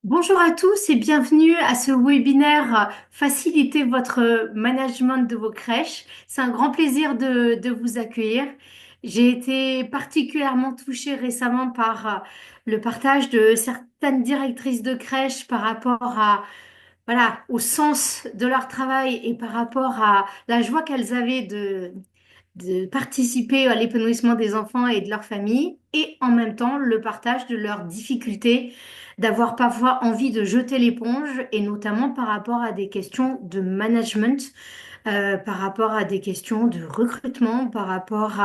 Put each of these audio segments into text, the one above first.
Bonjour à tous et bienvenue à ce webinaire Faciliter votre management de vos crèches. C'est un grand plaisir de vous accueillir. J'ai été particulièrement touchée récemment par le partage de certaines directrices de crèches par rapport voilà, au sens de leur travail et par rapport à la joie qu'elles avaient de participer à l'épanouissement des enfants et de leur famille, et en même temps le partage de leurs difficultés, d'avoir parfois envie de jeter l'éponge, et notamment par rapport à des questions de management, par rapport à des questions de recrutement, par rapport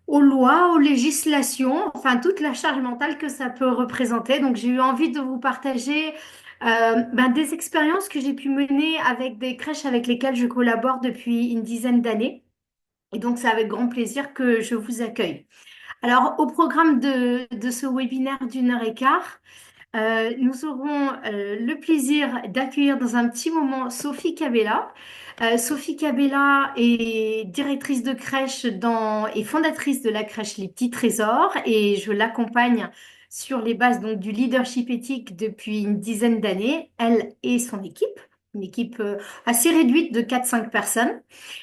aux lois, aux législations, enfin toute la charge mentale que ça peut représenter. Donc j'ai eu envie de vous partager des expériences que j'ai pu mener avec des crèches avec lesquelles je collabore depuis une dizaine d'années. Et donc, c'est avec grand plaisir que je vous accueille. Alors, au programme de ce webinaire d'1 heure et quart, nous aurons le plaisir d'accueillir dans un petit moment Sophie Cabella. Sophie Cabella est directrice de crèche et fondatrice de la crèche Les Petits Trésors, et je l'accompagne sur les bases donc du leadership éthique depuis une dizaine d'années, elle et son équipe, une équipe assez réduite de 4-5 personnes.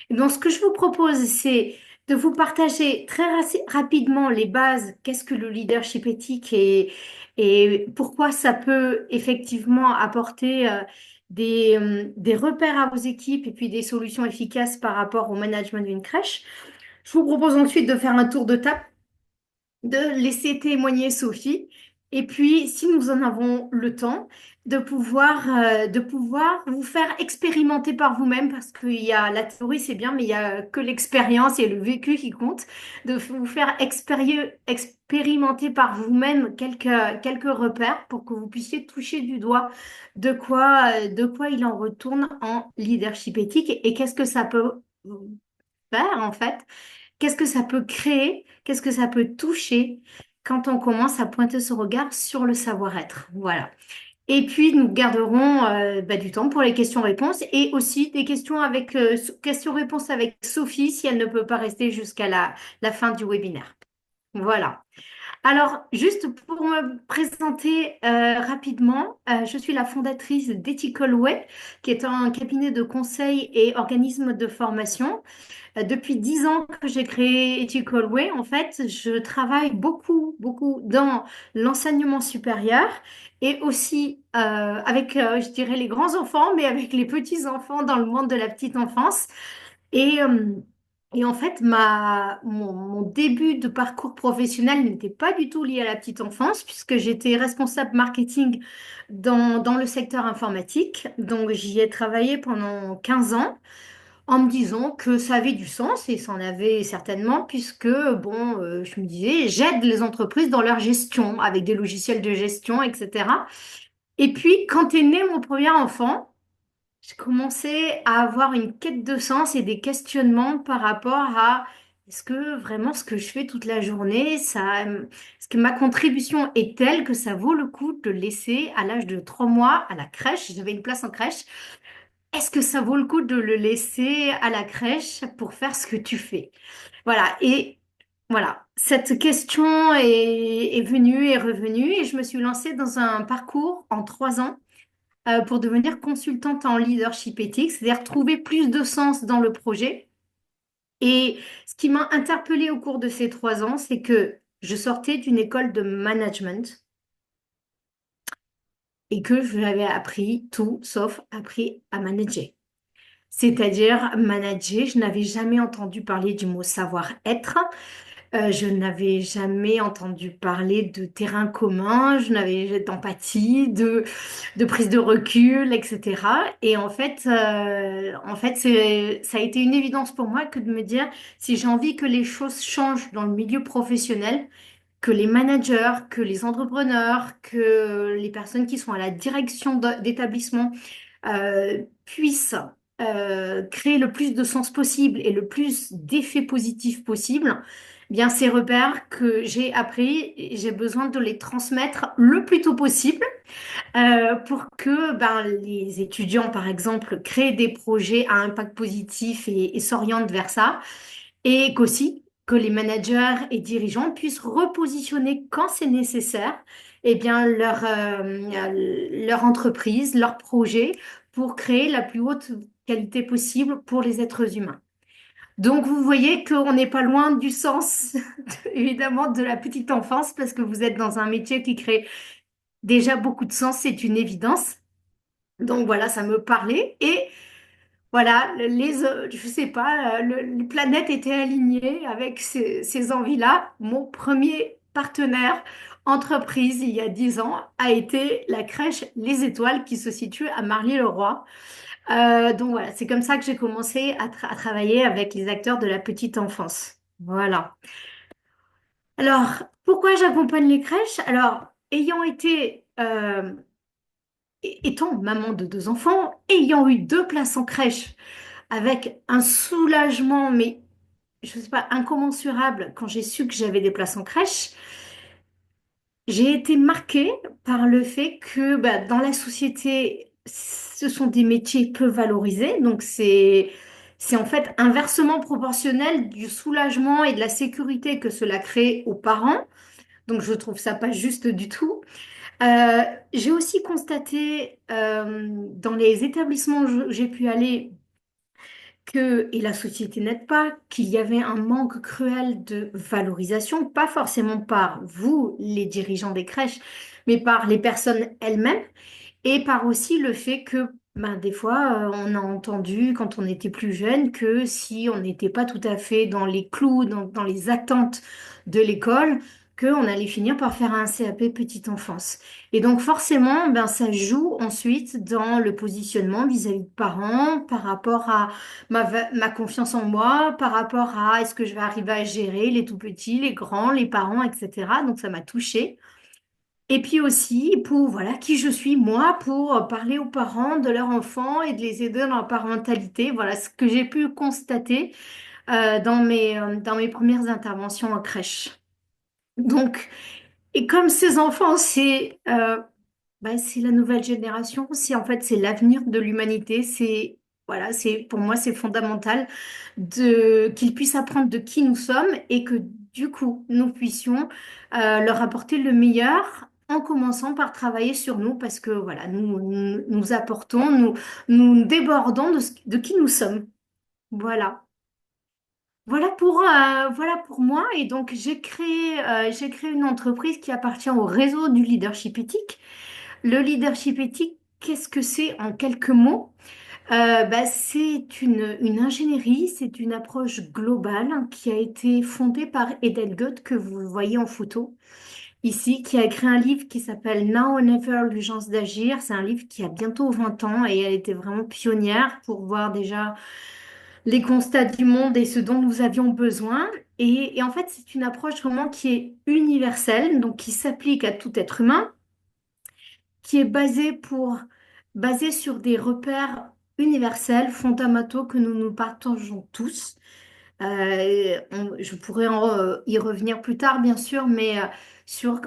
Et donc, ce que je vous propose, c'est de vous partager très rapidement les bases, qu'est-ce que le leadership éthique et pourquoi ça peut effectivement apporter des repères à vos équipes et puis des solutions efficaces par rapport au management d'une crèche. Je vous propose ensuite de faire un tour de table, de laisser témoigner Sophie, et puis, si nous en avons le temps, de pouvoir vous faire expérimenter par vous-même, parce qu'il y a la théorie, c'est bien, mais il y a que l'expérience et le vécu qui compte, de vous faire expérimenter par vous-même quelques repères pour que vous puissiez toucher du doigt de quoi il en retourne en leadership éthique et qu'est-ce que ça peut faire en fait. Qu'est-ce que ça peut créer? Qu'est-ce que ça peut toucher quand on commence à pointer ce regard sur le savoir-être? Voilà. Et puis, nous garderons du temps pour les questions-réponses et aussi des questions-réponses avec Sophie si elle ne peut pas rester jusqu'à la fin du webinaire. Voilà. Alors, juste pour me présenter rapidement, je suis la fondatrice d'Ethical Way, qui est un cabinet de conseil et organisme de formation. Depuis 10 ans que j'ai créé Ethical Way, en fait, je travaille beaucoup, beaucoup dans l'enseignement supérieur et aussi avec, je dirais, les grands enfants, mais avec les petits enfants dans le monde de la petite enfance. Et, euh, et en fait, mon début de parcours professionnel n'était pas du tout lié à la petite enfance, puisque j'étais responsable marketing dans le secteur informatique. Donc, j'y ai travaillé pendant 15 ans en me disant que ça avait du sens, et ça en avait certainement, puisque, bon, je me disais, j'aide les entreprises dans leur gestion, avec des logiciels de gestion, etc. Et puis, quand est né mon premier enfant, j'ai commencé à avoir une quête de sens et des questionnements par rapport à est-ce que vraiment ce que je fais toute la journée, est-ce que ma contribution est telle que ça vaut le coup de le laisser à l'âge de 3 mois à la crèche? J'avais une place en crèche. Est-ce que ça vaut le coup de le laisser à la crèche pour faire ce que tu fais? Voilà. Et voilà. Cette question est venue et revenue, et je me suis lancée dans un parcours en 3 ans pour devenir consultante en leadership éthique, c'est-à-dire trouver plus de sens dans le projet. Et ce qui m'a interpellée au cours de ces 3 ans, c'est que je sortais d'une école de management et que j'avais appris tout sauf appris à manager. C'est-à-dire manager, je n'avais jamais entendu parler du mot savoir-être. Je n'avais jamais entendu parler de terrain commun, je n'avais d'empathie, de prise de recul, etc. Et en fait, ça a été une évidence pour moi que de me dire, si j'ai envie que les choses changent dans le milieu professionnel, que les managers, que les entrepreneurs, que les personnes qui sont à la direction d'établissements puissent créer le plus de sens possible et le plus d'effets positifs possible, eh bien ces repères que j'ai appris, j'ai besoin de les transmettre le plus tôt possible pour que les étudiants, par exemple, créent des projets à impact positif et s'orientent vers ça, et qu'aussi que les managers et dirigeants puissent repositionner quand c'est nécessaire eh bien, leur entreprise, leur projet pour créer la plus haute qualité possible pour les êtres humains. Donc, vous voyez qu'on n'est pas loin du sens, évidemment, de la petite enfance, parce que vous êtes dans un métier qui crée déjà beaucoup de sens, c'est une évidence. Donc voilà, ça me parlait. Et voilà, je sais pas, les planètes étaient alignées avec ces envies-là. Mon premier partenaire entreprise il y a 10 ans a été la crèche Les Étoiles qui se situe à Marly-le-Roi. Donc voilà, c'est comme ça que j'ai commencé à travailler avec les acteurs de la petite enfance. Voilà. Alors, pourquoi j'accompagne les crèches? Alors, ayant été, étant maman de deux enfants, ayant eu deux places en crèche, avec un soulagement, mais je ne sais pas, incommensurable quand j'ai su que j'avais des places en crèche, j'ai été marquée par le fait que bah, dans la société, ce sont des métiers peu valorisés. Donc c'est en fait inversement proportionnel du soulagement et de la sécurité que cela crée aux parents. Donc je trouve ça pas juste du tout. Euh, j'ai aussi constaté dans les établissements où j'ai pu aller et la société n'aide pas, qu'il y avait un manque cruel de valorisation, pas forcément par vous, les dirigeants des crèches, mais par les personnes elles-mêmes et par aussi le fait que ben, des fois, on a entendu quand on était plus jeune que si on n'était pas tout à fait dans les clous, dans les attentes de l'école, qu'on allait finir par faire un CAP petite enfance. Et donc forcément, ben, ça joue ensuite dans le positionnement vis-à-vis de parents par rapport à ma confiance en moi, par rapport à est-ce que je vais arriver à gérer les tout petits, les grands, les parents, etc. Donc ça m'a touchée. Et puis aussi pour voilà qui je suis moi pour parler aux parents de leurs enfants et de les aider dans leur parentalité. Voilà ce que j'ai pu constater dans mes premières interventions en crèche. Donc, et comme ces enfants, c'est la nouvelle génération, c'est en fait c'est l'avenir de l'humanité, c'est voilà, c'est pour moi c'est fondamental de qu'ils puissent apprendre de qui nous sommes et que du coup nous puissions leur apporter le meilleur en commençant par travailler sur nous parce que voilà, nous apportons, nous débordons de qui nous sommes. Voilà. Voilà pour moi. Et donc, j'ai créé une entreprise qui appartient au réseau du leadership éthique. Le leadership éthique, qu'est-ce que c'est en quelques mots? Bah, c'est une ingénierie, c'est une approche globale qui a été fondée par Edelgud, que vous voyez en photo ici, qui a écrit un livre qui s'appelle Now or Never, l'urgence d'agir. C'est un livre qui a bientôt 20 ans et elle était vraiment pionnière pour voir déjà les constats du monde et ce dont nous avions besoin. Et en fait, c'est une approche vraiment qui est universelle, donc qui s'applique à tout être humain, qui est basée sur des repères universels, fondamentaux que nous partageons tous. Je pourrais y revenir plus tard, bien sûr, mais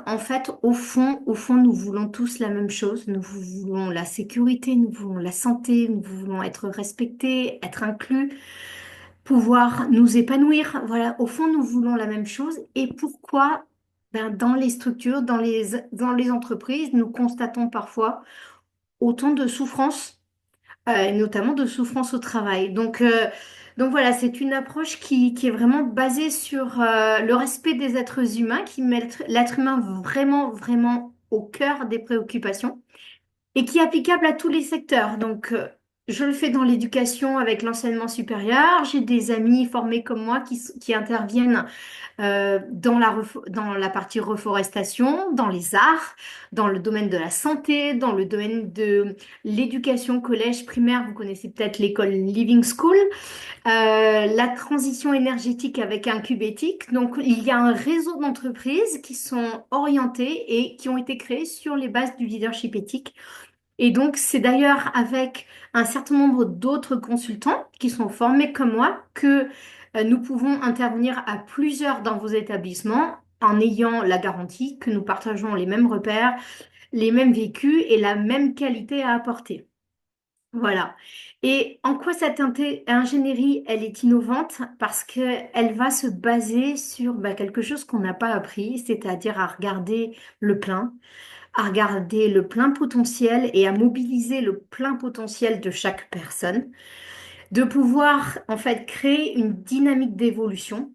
en fait, au fond, nous voulons tous la même chose. Nous voulons la sécurité, nous voulons la santé, nous voulons être respectés, être inclus, pouvoir nous épanouir. Voilà, au fond, nous voulons la même chose. Et pourquoi? Ben, dans les structures, dans les entreprises, nous constatons parfois autant de souffrances, notamment de souffrances au travail. Donc voilà, c'est une approche qui est vraiment basée sur le respect des êtres humains, qui met l'être humain vraiment, vraiment au cœur des préoccupations et qui est applicable à tous les secteurs. Donc, je le fais dans l'éducation avec l'enseignement supérieur. J'ai des amis formés comme moi qui interviennent dans la partie reforestation, dans les arts, dans le domaine de la santé, dans le domaine de l'éducation collège primaire. Vous connaissez peut-être l'école Living School, la transition énergétique avec un cube éthique. Donc, il y a un réseau d'entreprises qui sont orientées et qui ont été créées sur les bases du leadership éthique. Et donc, c'est d'ailleurs avec un certain nombre d'autres consultants qui sont formés comme moi que nous pouvons intervenir à plusieurs dans vos établissements en ayant la garantie que nous partageons les mêmes repères, les mêmes vécus et la même qualité à apporter. Voilà. Et en quoi cette ingénierie, elle est innovante? Parce qu'elle va se baser sur quelque chose qu'on n'a pas appris, c'est-à-dire à regarder le plein, à regarder le plein potentiel et à mobiliser le plein potentiel de chaque personne, de pouvoir en fait créer une dynamique d'évolution.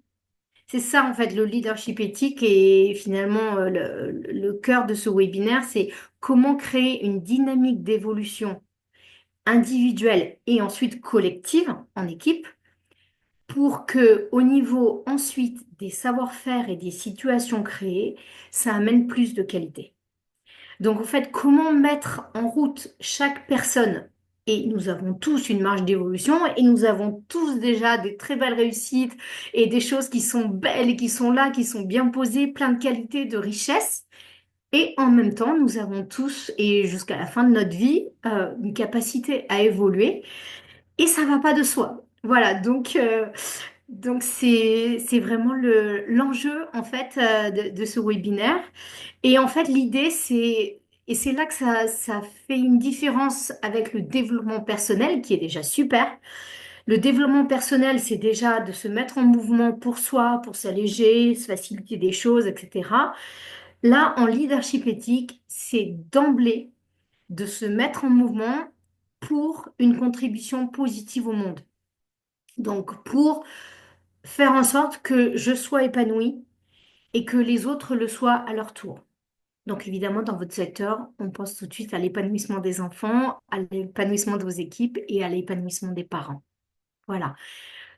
C'est ça en fait le leadership éthique et finalement le cœur de ce webinaire, c'est comment créer une dynamique d'évolution individuelle et ensuite collective en équipe pour que au niveau ensuite des savoir-faire et des situations créées, ça amène plus de qualité. Donc, en fait, comment mettre en route chaque personne? Et nous avons tous une marge d'évolution et nous avons tous déjà des très belles réussites et des choses qui sont belles et qui sont là, qui sont bien posées, plein de qualité, de richesse. Et en même temps, nous avons tous, et jusqu'à la fin de notre vie, une capacité à évoluer. Et ça va pas de soi. Voilà, donc c'est vraiment l'enjeu en fait de ce webinaire. Et en fait, l'idée, et c'est là que ça fait une différence avec le développement personnel, qui est déjà super. Le développement personnel, c'est déjà de se mettre en mouvement pour soi, pour s'alléger, se faciliter des choses, etc. Là, en leadership éthique, c'est d'emblée de se mettre en mouvement pour une contribution positive au monde. Donc, pour faire en sorte que je sois épanouie et que les autres le soient à leur tour. Donc évidemment, dans votre secteur, on pense tout de suite à l'épanouissement des enfants, à l'épanouissement de vos équipes et à l'épanouissement des parents. Voilà.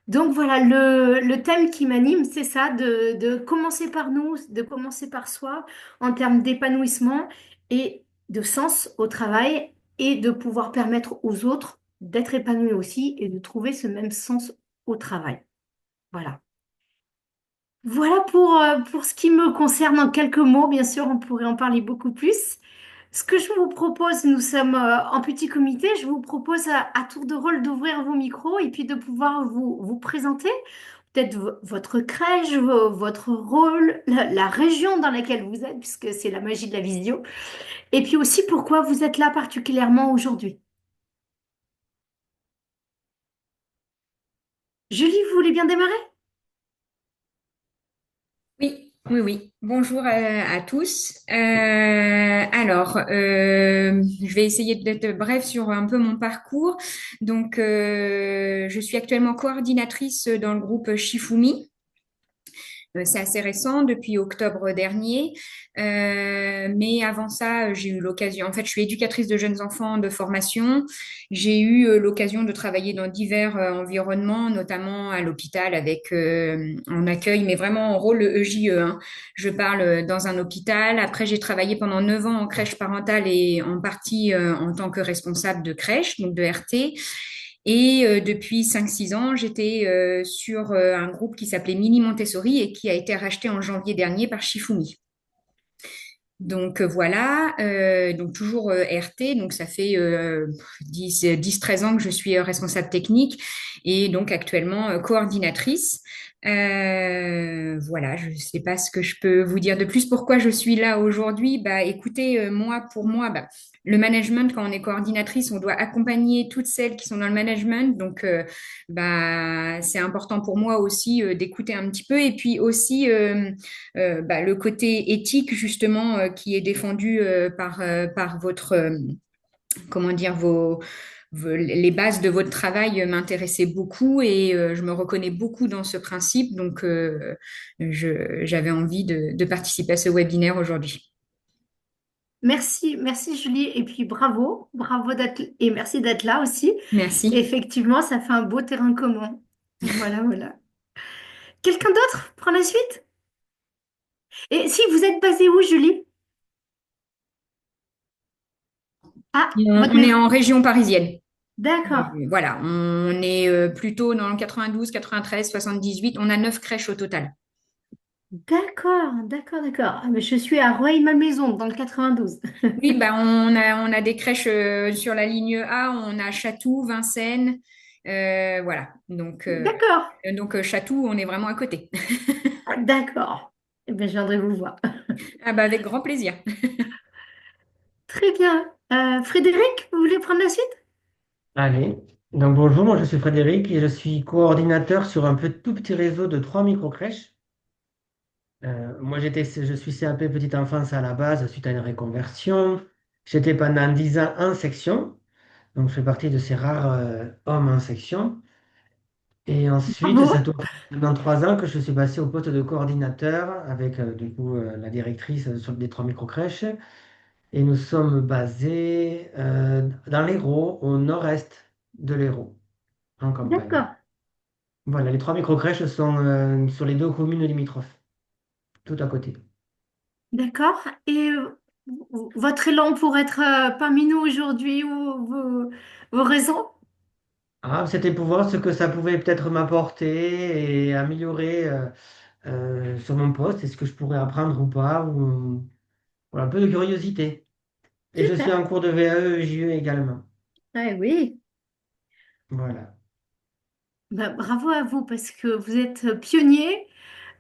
Donc voilà, le thème qui m'anime, c'est ça, de commencer par nous, de commencer par soi en termes d'épanouissement et de sens au travail et de pouvoir permettre aux autres d'être épanouis aussi et de trouver ce même sens au travail. Voilà. Voilà pour ce qui me concerne en quelques mots. Bien sûr, on pourrait en parler beaucoup plus. Ce que je vous propose, nous sommes en petit comité, je vous propose à tour de rôle d'ouvrir vos micros et puis de pouvoir vous présenter peut-être votre crèche, votre rôle, la région dans laquelle vous êtes, puisque c'est la magie de la visio, et puis aussi pourquoi vous êtes là particulièrement aujourd'hui. Julie, vous voulez bien démarrer? Oui, oui, oui. Bonjour à tous. Je vais essayer d'être bref sur un peu mon parcours. Je suis actuellement coordinatrice dans le groupe Shifumi. C'est assez récent, depuis octobre dernier. Mais avant ça, j'ai eu l'occasion, en fait, je suis éducatrice de jeunes enfants de formation. J'ai eu l'occasion de travailler dans divers environnements, notamment à l'hôpital avec en accueil, mais vraiment en rôle EJE, hein. Je parle dans un hôpital. Après, j'ai travaillé pendant 9 ans en crèche parentale et en partie en tant que responsable de crèche, donc de RT. Et depuis 5 6 ans, j'étais sur un groupe qui s'appelait Mini Montessori et qui a été racheté en janvier dernier par Shifumi. Voilà, donc toujours RT, donc ça fait 10 13 ans que je suis responsable technique et donc actuellement coordinatrice. Voilà, je ne sais pas ce que je peux vous dire de plus. Pourquoi je suis là aujourd'hui? Bah, écoutez, pour moi, bah, le management, quand on est coordinatrice, on doit accompagner toutes celles qui sont dans le management. Bah, c'est important pour moi aussi d'écouter un petit peu et puis aussi bah, le côté éthique justement qui est défendu par votre comment dire les bases de votre travail m'intéressaient beaucoup et je me reconnais beaucoup dans ce principe. J'avais envie de participer à ce webinaire aujourd'hui. Merci, merci Julie, et puis bravo d'être, et merci d'être là aussi. Merci. Effectivement, ça fait un beau terrain commun. Voilà, voilà. Quelqu'un d'autre prend la suite? Et si vous êtes basé où, Julie? Ah, votre On est maison. en région parisienne. D'accord, Voilà, on est plutôt dans le 92, 93, 78. On a 9 crèches au total. d'accord. Ah, mais je suis à Rueil-Malmaison, dans le 92. Oui, bah on a des crèches sur la ligne A, on a Chatou, Vincennes, voilà. D'accord, Chatou, on est vraiment à côté. d'accord. Eh bien, je viendrai vous voir. Ah bah avec grand plaisir. Très bien. Frédéric, vous voulez prendre la suite? Allez. Donc bonjour, moi je suis Frédéric et je suis coordinateur sur un tout petit réseau de 3 microcrèches. Moi je suis CAP petite enfance à la base suite à une reconversion. J'étais pendant 10 ans en section, donc je fais partie de ces rares hommes en section. Et ensuite, ça Bravo. tourne dans 3 ans que je suis passé au poste de coordinateur avec du coup la directrice des 3 microcrèches. Et nous sommes basés dans l'Hérault, au nord-est de l'Hérault, en campagne. D'accord, Voilà, les 3 microcrèches sont sur les 2 communes limitrophes, tout à côté. d'accord. Et votre élan pour être parmi nous aujourd'hui ou vos raisons? Ah, c'était pour voir ce que ça pouvait peut-être m'apporter et améliorer sur mon poste, est-ce que je pourrais apprendre ou pas, ou voilà, un peu de curiosité. Et je suis Super. en cours de VAE et JE également. Ah oui. Voilà. Bah, bravo à vous parce que vous êtes pionnier.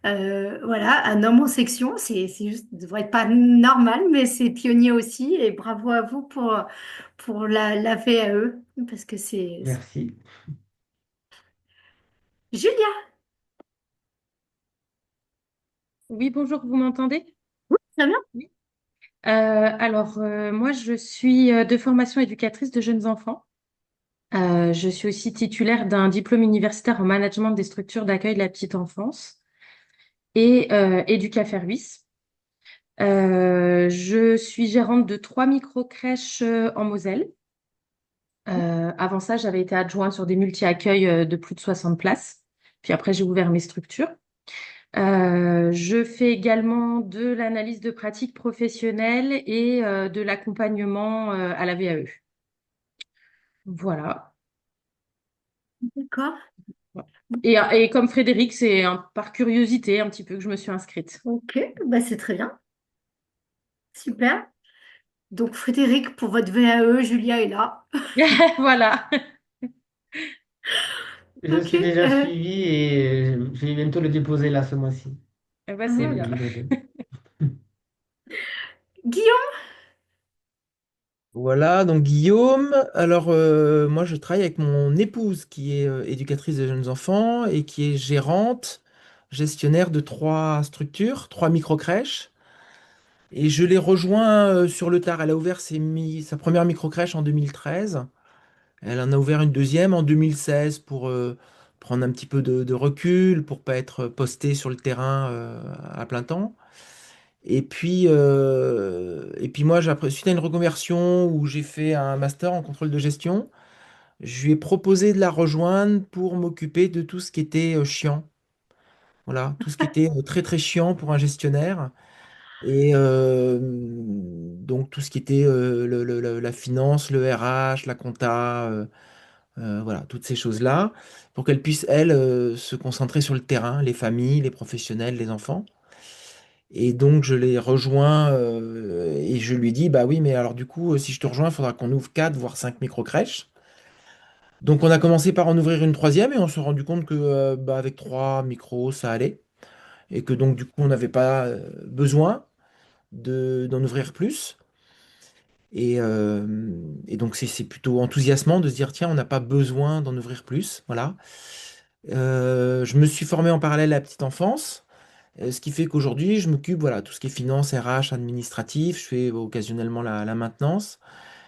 Voilà, un homme en section, c'est juste, ça devrait être pas normal, mais c'est pionnier aussi. Et bravo à vous pour la VAE parce que c'est... Merci. Julia, Oui, bonjour, vous m'entendez? très bien. Oui. Moi, je suis de formation éducatrice de jeunes enfants. Je suis aussi titulaire d'un diplôme universitaire en management des structures d'accueil de la petite enfance et Éducafervis. Je suis gérante de 3 micro-crèches en Moselle. Avant ça, j'avais été adjointe sur des multi-accueils de plus de 60 places. Puis après, j'ai ouvert mes structures. Je fais également de l'analyse de pratiques professionnelles et de l'accompagnement à la VAE. Voilà. D'accord. Et comme Frédéric, c'est par curiosité un petit peu que je me suis inscrite. Ok, bah c'est très bien. Super. Donc Frédéric, pour votre VAE, Julia est là. Voilà. Je Ok. suis déjà suivi et je vais bientôt le déposer là ce mois-ci. Eh ben, c'est Le Ok. bien. livre de- Guillaume, Voilà, donc Guillaume, alors moi je travaille avec mon épouse qui est éducatrice de jeunes enfants et qui est gérante, gestionnaire de 3 structures, 3 microcrèches. Et je l'ai rejoint sur le tard. Elle a ouvert sa première microcrèche en 2013. Elle en a ouvert une deuxième en 2016 pour prendre un petit peu de recul, pour pas être postée sur le terrain à plein temps. Et puis moi, suite à une reconversion où j'ai fait un master en contrôle de gestion, je lui ai proposé de la rejoindre pour m'occuper de tout ce qui était chiant. Voilà, tout ce qui était très très chiant pour un gestionnaire. Et donc tout ce qui était la finance, le RH, la compta, voilà, toutes ces choses-là, pour qu'elle puisse, elle, se concentrer sur le terrain, les familles, les professionnels, les enfants. Et donc, je l'ai rejoint et je lui ai dit, bah oui, mais alors du coup, si je te rejoins, il faudra qu'on ouvre 4 voire 5 microcrèches. Donc, on a commencé par en ouvrir une troisième et on s'est rendu compte que bah, avec 3 micros, ça allait. Et que donc, du coup, on n'avait pas besoin d'en ouvrir plus. Et donc, c'est plutôt enthousiasmant de se dire, tiens, on n'a pas besoin d'en ouvrir plus. Voilà. Je me suis formé en parallèle à la petite enfance. Ce qui fait qu'aujourd'hui, je m'occupe, voilà, tout ce qui est finance, RH, administratif. Je fais occasionnellement la maintenance.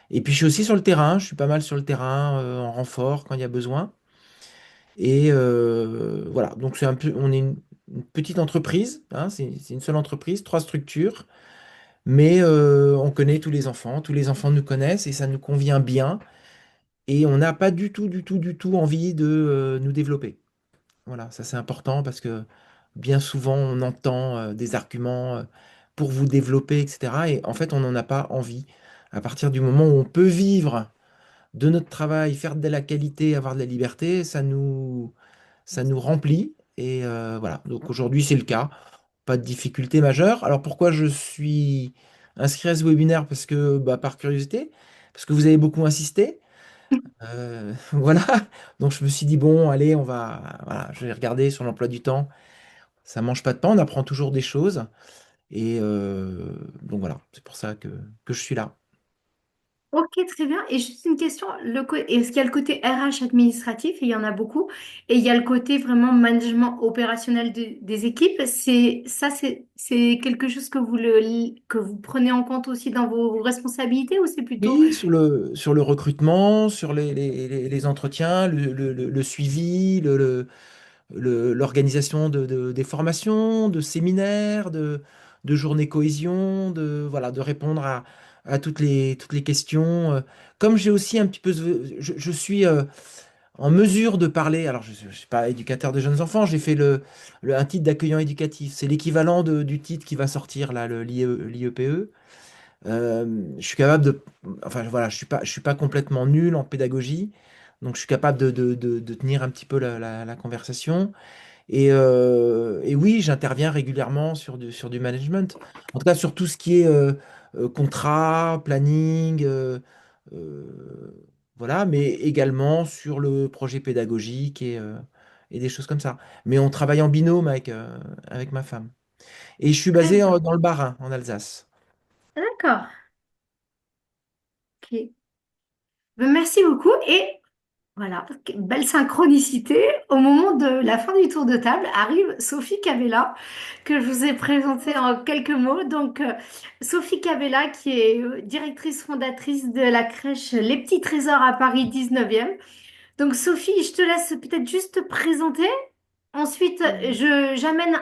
Et puis, je suis aussi sur le terrain. Je suis pas mal sur le terrain, en renfort quand il y a besoin. Et voilà. Donc, on est une petite entreprise, hein, c'est une seule entreprise, 3 structures. Mais on connaît tous les enfants. Tous les enfants nous connaissent et ça nous convient bien. Et on n'a pas du tout, du tout, du tout envie de nous développer. Voilà, ça c'est important parce que bien souvent on entend des arguments pour vous développer, etc. Et en fait, on n'en a pas envie. À partir du moment où on peut vivre de notre travail, faire de la qualité, avoir de la liberté, ça nous remplit. Et voilà, donc aujourd'hui c'est le cas. Pas de difficulté majeure. Alors pourquoi je suis inscrit à ce webinaire? Parce que, bah, par curiosité, parce que vous avez beaucoup insisté. Voilà, donc je me suis dit, bon, allez, voilà, je vais regarder sur l'emploi du temps. Ça mange pas de pain, on apprend toujours des choses. Et donc voilà, c'est pour ça que je suis là. Ok, très bien. Et juste une question, est-ce qu'il y a le côté RH administratif, et il y en a beaucoup, et il y a le côté vraiment management opérationnel des équipes. C'est quelque chose que vous prenez en compte aussi dans vos responsabilités, ou c'est plutôt... Oui, sur le recrutement, sur les entretiens, le suivi, l'organisation des formations, de séminaires, de journées cohésion, voilà, de répondre à toutes les questions. Comme j'ai aussi un petit peu, je suis en mesure de parler, alors je ne suis pas éducateur de jeunes enfants, j'ai fait un titre d'accueillant éducatif. C'est l'équivalent du titre qui va sortir, là, l'IEPE. Je suis capable de, enfin voilà, je suis pas complètement nul en pédagogie, donc je suis capable de tenir un petit peu la conversation. Et oui, j'interviens régulièrement sur du management. En tout cas, sur tout ce qui est contrat, planning, voilà, mais également sur le projet pédagogique et des choses comme ça. Mais on travaille en binôme avec ma femme. Et je suis Très basé bien. dans le Bas-Rhin, en Alsace. D'accord. Ok. Ben, merci beaucoup. Et voilà, belle synchronicité. Au moment de la fin du tour de table, arrive Sophie Cavella, que je vous ai présentée en quelques mots. Donc, Sophie Cavella, qui est directrice fondatrice de la crèche Les Petits Trésors à Paris 19e. Donc, Sophie, je te laisse peut-être juste te présenter. Ensuite, j'amène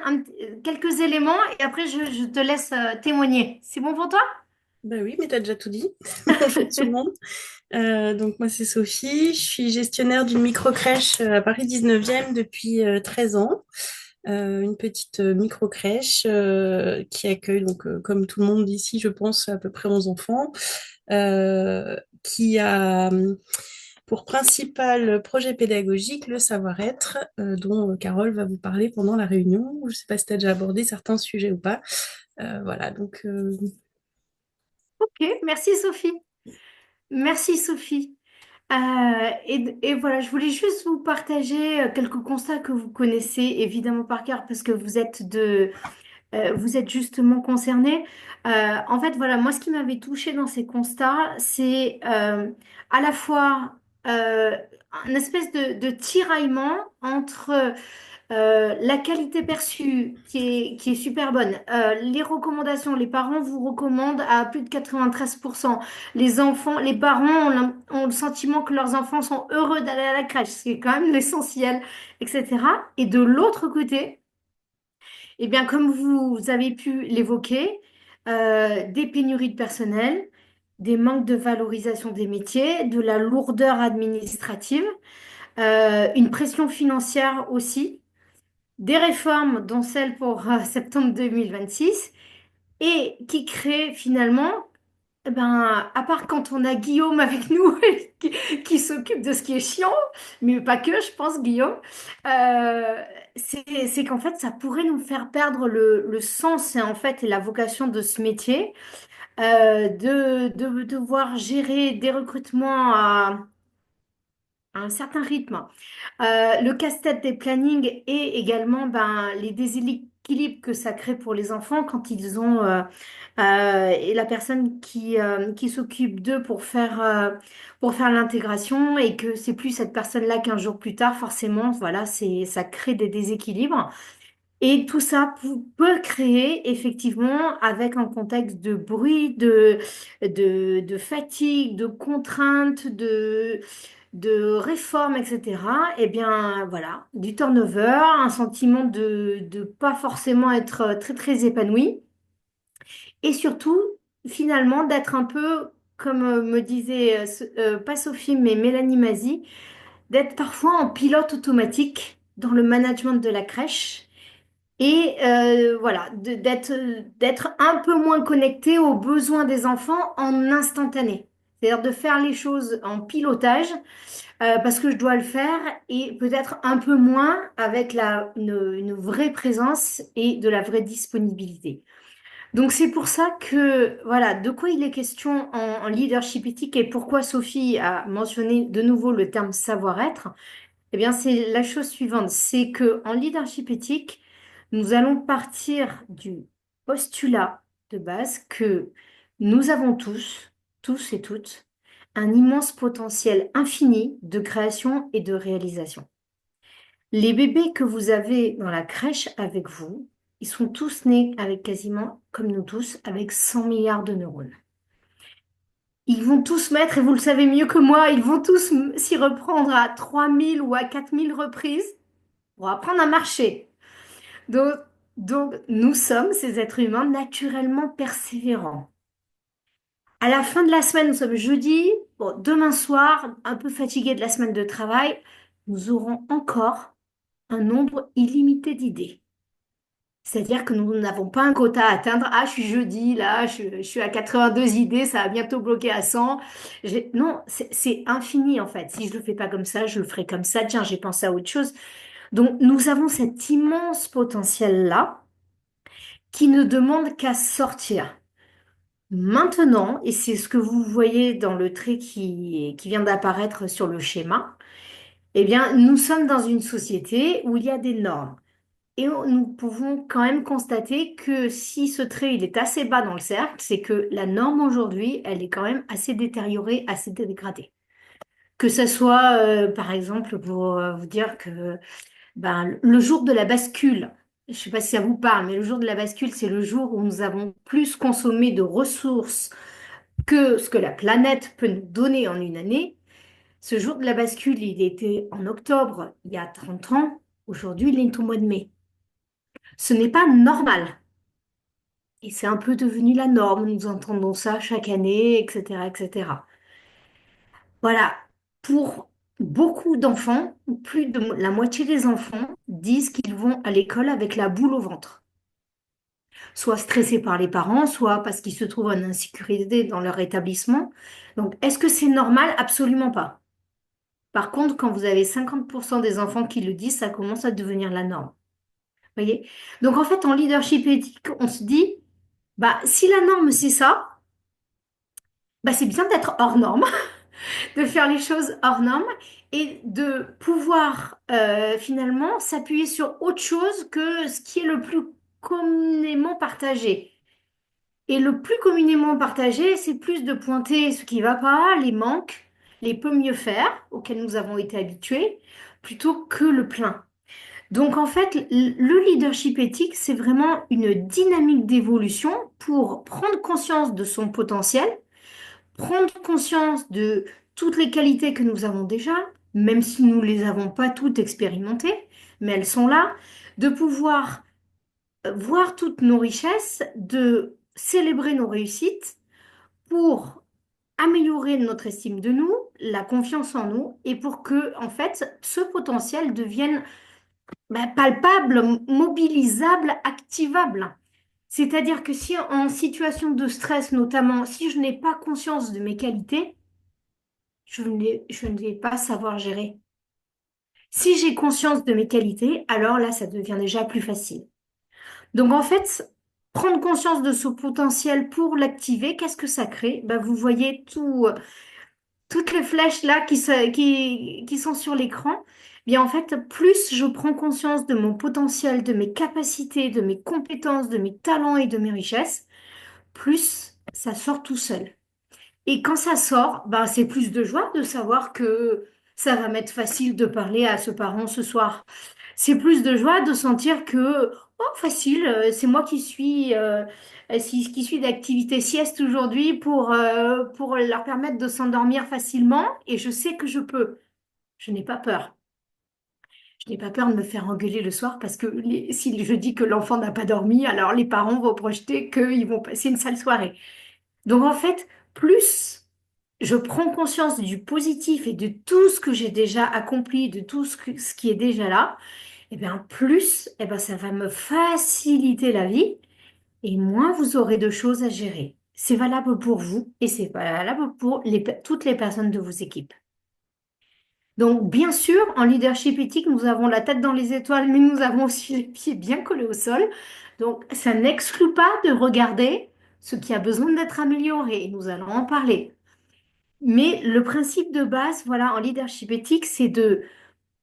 quelques éléments et après, je te laisse témoigner. C'est bon pour toi? Bah oui, mais t'as déjà tout dit. Bonjour tout le monde. Donc moi c'est Sophie, je suis gestionnaire d'une microcrèche à Paris 19e depuis 13 ans. Une petite microcrèche qui accueille donc comme tout le monde ici, je pense à peu près 11 enfants, qui a pour principal projet pédagogique le savoir-être dont Carole va vous parler pendant la réunion. Je ne sais pas si tu as déjà abordé certains sujets ou pas. Voilà, donc Ok, merci Sophie. Merci Sophie. Et voilà, je voulais juste vous partager quelques constats que vous connaissez évidemment par cœur parce que vous êtes justement concernés. En fait, voilà, moi, ce qui m'avait touchée dans ces constats, c'est à la fois euh, une espèce de tiraillement entre la qualité perçue qui est super bonne. Les recommandations, les parents vous recommandent à plus de 93%. Les enfants, les parents ont le sentiment que leurs enfants sont heureux d'aller à la crèche, ce qui est quand même l'essentiel, etc. Et de l'autre côté, eh bien, comme vous avez pu l'évoquer, des pénuries de personnel, des manques de valorisation des métiers, de la lourdeur administrative, une pression financière aussi, des réformes, dont celle pour septembre 2026, et qui créent finalement, eh ben, à part quand on a Guillaume avec nous qui s'occupe de ce qui est chiant, mais pas que, je pense, Guillaume, euh, c'est qu'en fait, ça pourrait nous faire perdre le sens et en fait et la vocation de ce métier, de devoir gérer des recrutements à un certain rythme. Le casse-tête des plannings et également ben, les déséquilibres que ça crée pour les enfants quand ils ont et la personne qui s'occupe d'eux pour faire l'intégration et que c'est plus cette personne-là qu'un jour plus tard, forcément, voilà, ça crée des déséquilibres. Et tout ça peut créer effectivement avec un contexte de bruit, de fatigue, de contraintes, de réformes, etc. Eh bien, voilà, du turnover, un sentiment de pas forcément être très, très épanoui. Et surtout, finalement, d'être un peu, comme me disait, pas Sophie, mais Mélanie Mazie, d'être parfois en pilote automatique dans le management de la crèche et voilà, d'être un peu moins connecté aux besoins des enfants en instantané. C'est-à-dire de faire les choses en pilotage parce que je dois le faire et peut-être un peu moins avec une vraie présence et de la vraie disponibilité. Donc c'est pour ça que, voilà, de quoi il est question en leadership éthique et pourquoi Sophie a mentionné de nouveau le terme savoir-être. Eh bien, c'est la chose suivante, c'est que en leadership éthique, nous allons partir du postulat de base que nous avons tous et toutes, un immense potentiel infini de création et de réalisation. Les bébés que vous avez dans la crèche avec vous, ils sont tous nés avec quasiment, comme nous tous, avec 100 milliards de neurones. Ils vont tous mettre, et vous le savez mieux que moi, ils vont tous s'y reprendre à 3000 ou à 4000 reprises pour apprendre à marcher. Donc, donc, nous sommes, ces êtres humains, naturellement persévérants. À la fin de la semaine, nous sommes jeudi. Bon, demain soir, un peu fatigué de la semaine de travail, nous aurons encore un nombre illimité d'idées. C'est-à-dire que nous n'avons pas un quota à atteindre. Ah, je suis jeudi, là, je suis à 82 idées, ça va bientôt bloquer à 100. Non, c'est infini en fait. Si je le fais pas comme ça, je le ferai comme ça. Tiens, j'ai pensé à autre chose. Donc, nous avons cet immense potentiel-là qui ne demande qu'à sortir. Maintenant, et c'est ce que vous voyez dans le trait qui vient d'apparaître sur le schéma, eh bien, nous sommes dans une société où il y a des normes. Et nous pouvons quand même constater que si ce trait il est assez bas dans le cercle, c'est que la norme aujourd'hui, elle est quand même assez détériorée, assez dégradée. Que ce soit, par exemple, pour vous dire que ben, le jour de la bascule, je ne sais pas si ça vous parle, mais le jour de la bascule, c'est le jour où nous avons plus consommé de ressources que ce que la planète peut nous donner en une année. Ce jour de la bascule, il était en octobre, il y a 30 ans. Aujourd'hui, il est au mois de mai. Ce n'est pas normal. Et c'est un peu devenu la norme. Nous entendons ça chaque année, etc., etc. Voilà. Pour beaucoup d'enfants, plus de la moitié des enfants disent qu'ils vont à l'école avec la boule au ventre. Soit stressés par les parents, soit parce qu'ils se trouvent en insécurité dans leur établissement. Donc, est-ce que c'est normal? Absolument pas. Par contre, quand vous avez 50% des enfants qui le disent, ça commence à devenir la norme. Voyez? Donc, en fait, en leadership éthique, on se dit, bah, si la norme, c'est ça, bah, c'est bien d'être hors norme, de faire les choses hors norme et de pouvoir finalement s'appuyer sur autre chose que ce qui est le plus communément partagé. Et le plus communément partagé, c'est plus de pointer ce qui va pas, les manques, les peut mieux faire auxquels nous avons été habitués, plutôt que le plein. Donc en fait, le leadership éthique, c'est vraiment une dynamique d'évolution pour prendre conscience de son potentiel, prendre conscience de toutes les qualités que nous avons déjà, même si nous ne les avons pas toutes expérimentées, mais elles sont là, de pouvoir voir toutes nos richesses, de célébrer nos réussites pour améliorer notre estime de nous, la confiance en nous, et pour que, en fait, ce potentiel devienne palpable, mobilisable, activable. C'est-à-dire que si en situation de stress, notamment, si je n'ai pas conscience de mes qualités, je ne vais pas savoir gérer. Si j'ai conscience de mes qualités, alors là, ça devient déjà plus facile. Donc en fait, prendre conscience de ce potentiel pour l'activer, qu'est-ce que ça crée? Ben, vous voyez toutes les flèches là qui sont sur l'écran. Bien en fait, plus je prends conscience de mon potentiel, de mes capacités, de mes compétences, de mes talents et de mes richesses, plus ça sort tout seul. Et quand ça sort, ben, c'est plus de joie de savoir que ça va m'être facile de parler à ce parent ce soir. C'est plus de joie de sentir que, oh, facile, c'est moi qui suis d'activité sieste aujourd'hui pour leur permettre de s'endormir facilement et je sais que je peux. Je n'ai pas peur. Je n'ai pas peur de me faire engueuler le soir parce que si je dis que l'enfant n'a pas dormi, alors les parents vont projeter qu'ils vont passer une sale soirée. Donc en fait, plus je prends conscience du positif et de tout ce que j'ai déjà accompli, de tout ce qui est déjà là, et bien plus, ça va me faciliter la vie et moins vous aurez de choses à gérer. C'est valable pour vous et c'est valable pour toutes les personnes de vos équipes. Donc, bien sûr, en leadership éthique, nous avons la tête dans les étoiles, mais nous avons aussi les pieds bien collés au sol. Donc, ça n'exclut pas de regarder ce qui a besoin d'être amélioré. Et nous allons en parler. Mais le principe de base, voilà, en leadership éthique, c'est de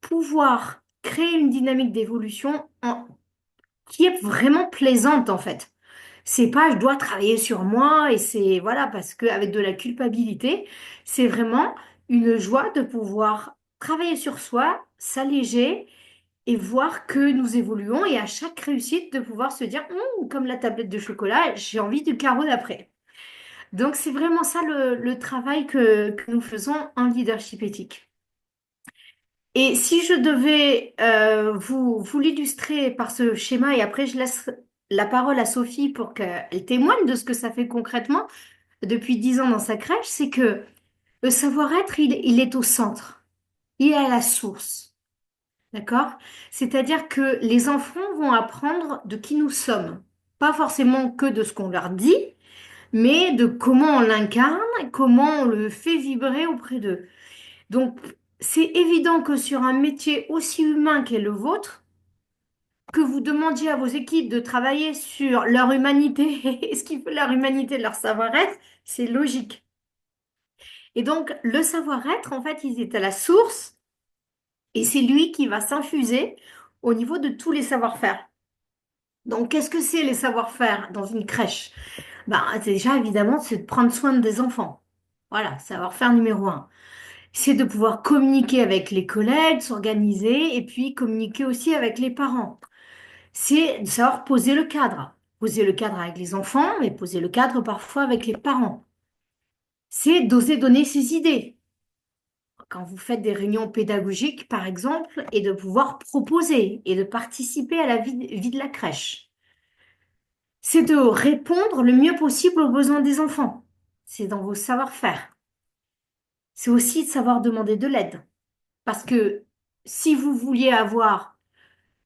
pouvoir créer une dynamique d'évolution qui est vraiment plaisante, en fait. C'est pas je dois travailler sur moi et c'est voilà parce que avec de la culpabilité, c'est vraiment une joie de pouvoir travailler sur soi, s'alléger et voir que nous évoluons et à chaque réussite de pouvoir se dire comme la tablette de chocolat, j'ai envie du carreau d'après. Donc c'est vraiment ça le travail que nous faisons en leadership éthique. Et si je devais vous l'illustrer par ce schéma, et après je laisse la parole à Sophie pour qu'elle témoigne de ce que ça fait concrètement depuis 10 ans dans sa crèche, c'est que le savoir-être, il est au centre, il est à la source, d'accord? C'est-à-dire que les enfants vont apprendre de qui nous sommes, pas forcément que de ce qu'on leur dit, mais de comment on l'incarne, comment on le fait vibrer auprès d'eux. Donc, c'est évident que sur un métier aussi humain qu'est le vôtre, que vous demandiez à vos équipes de travailler sur leur humanité et ce qui fait leur humanité, leur savoir-être, c'est logique. Et donc, le savoir-être, en fait, il est à la source et c'est lui qui va s'infuser au niveau de tous les savoir-faire. Donc, qu'est-ce que c'est les savoir-faire dans une crèche? Ben, déjà, évidemment, c'est de prendre soin des enfants. Voilà, savoir-faire numéro un. C'est de pouvoir communiquer avec les collègues, s'organiser et puis communiquer aussi avec les parents. C'est de savoir poser le cadre. Poser le cadre avec les enfants, mais poser le cadre parfois avec les parents. C'est d'oser donner ses idées. Quand vous faites des réunions pédagogiques, par exemple, et de pouvoir proposer et de participer à la vie de la crèche. C'est de répondre le mieux possible aux besoins des enfants. C'est dans vos savoir-faire. C'est aussi de savoir demander de l'aide. Parce que si vous vouliez avoir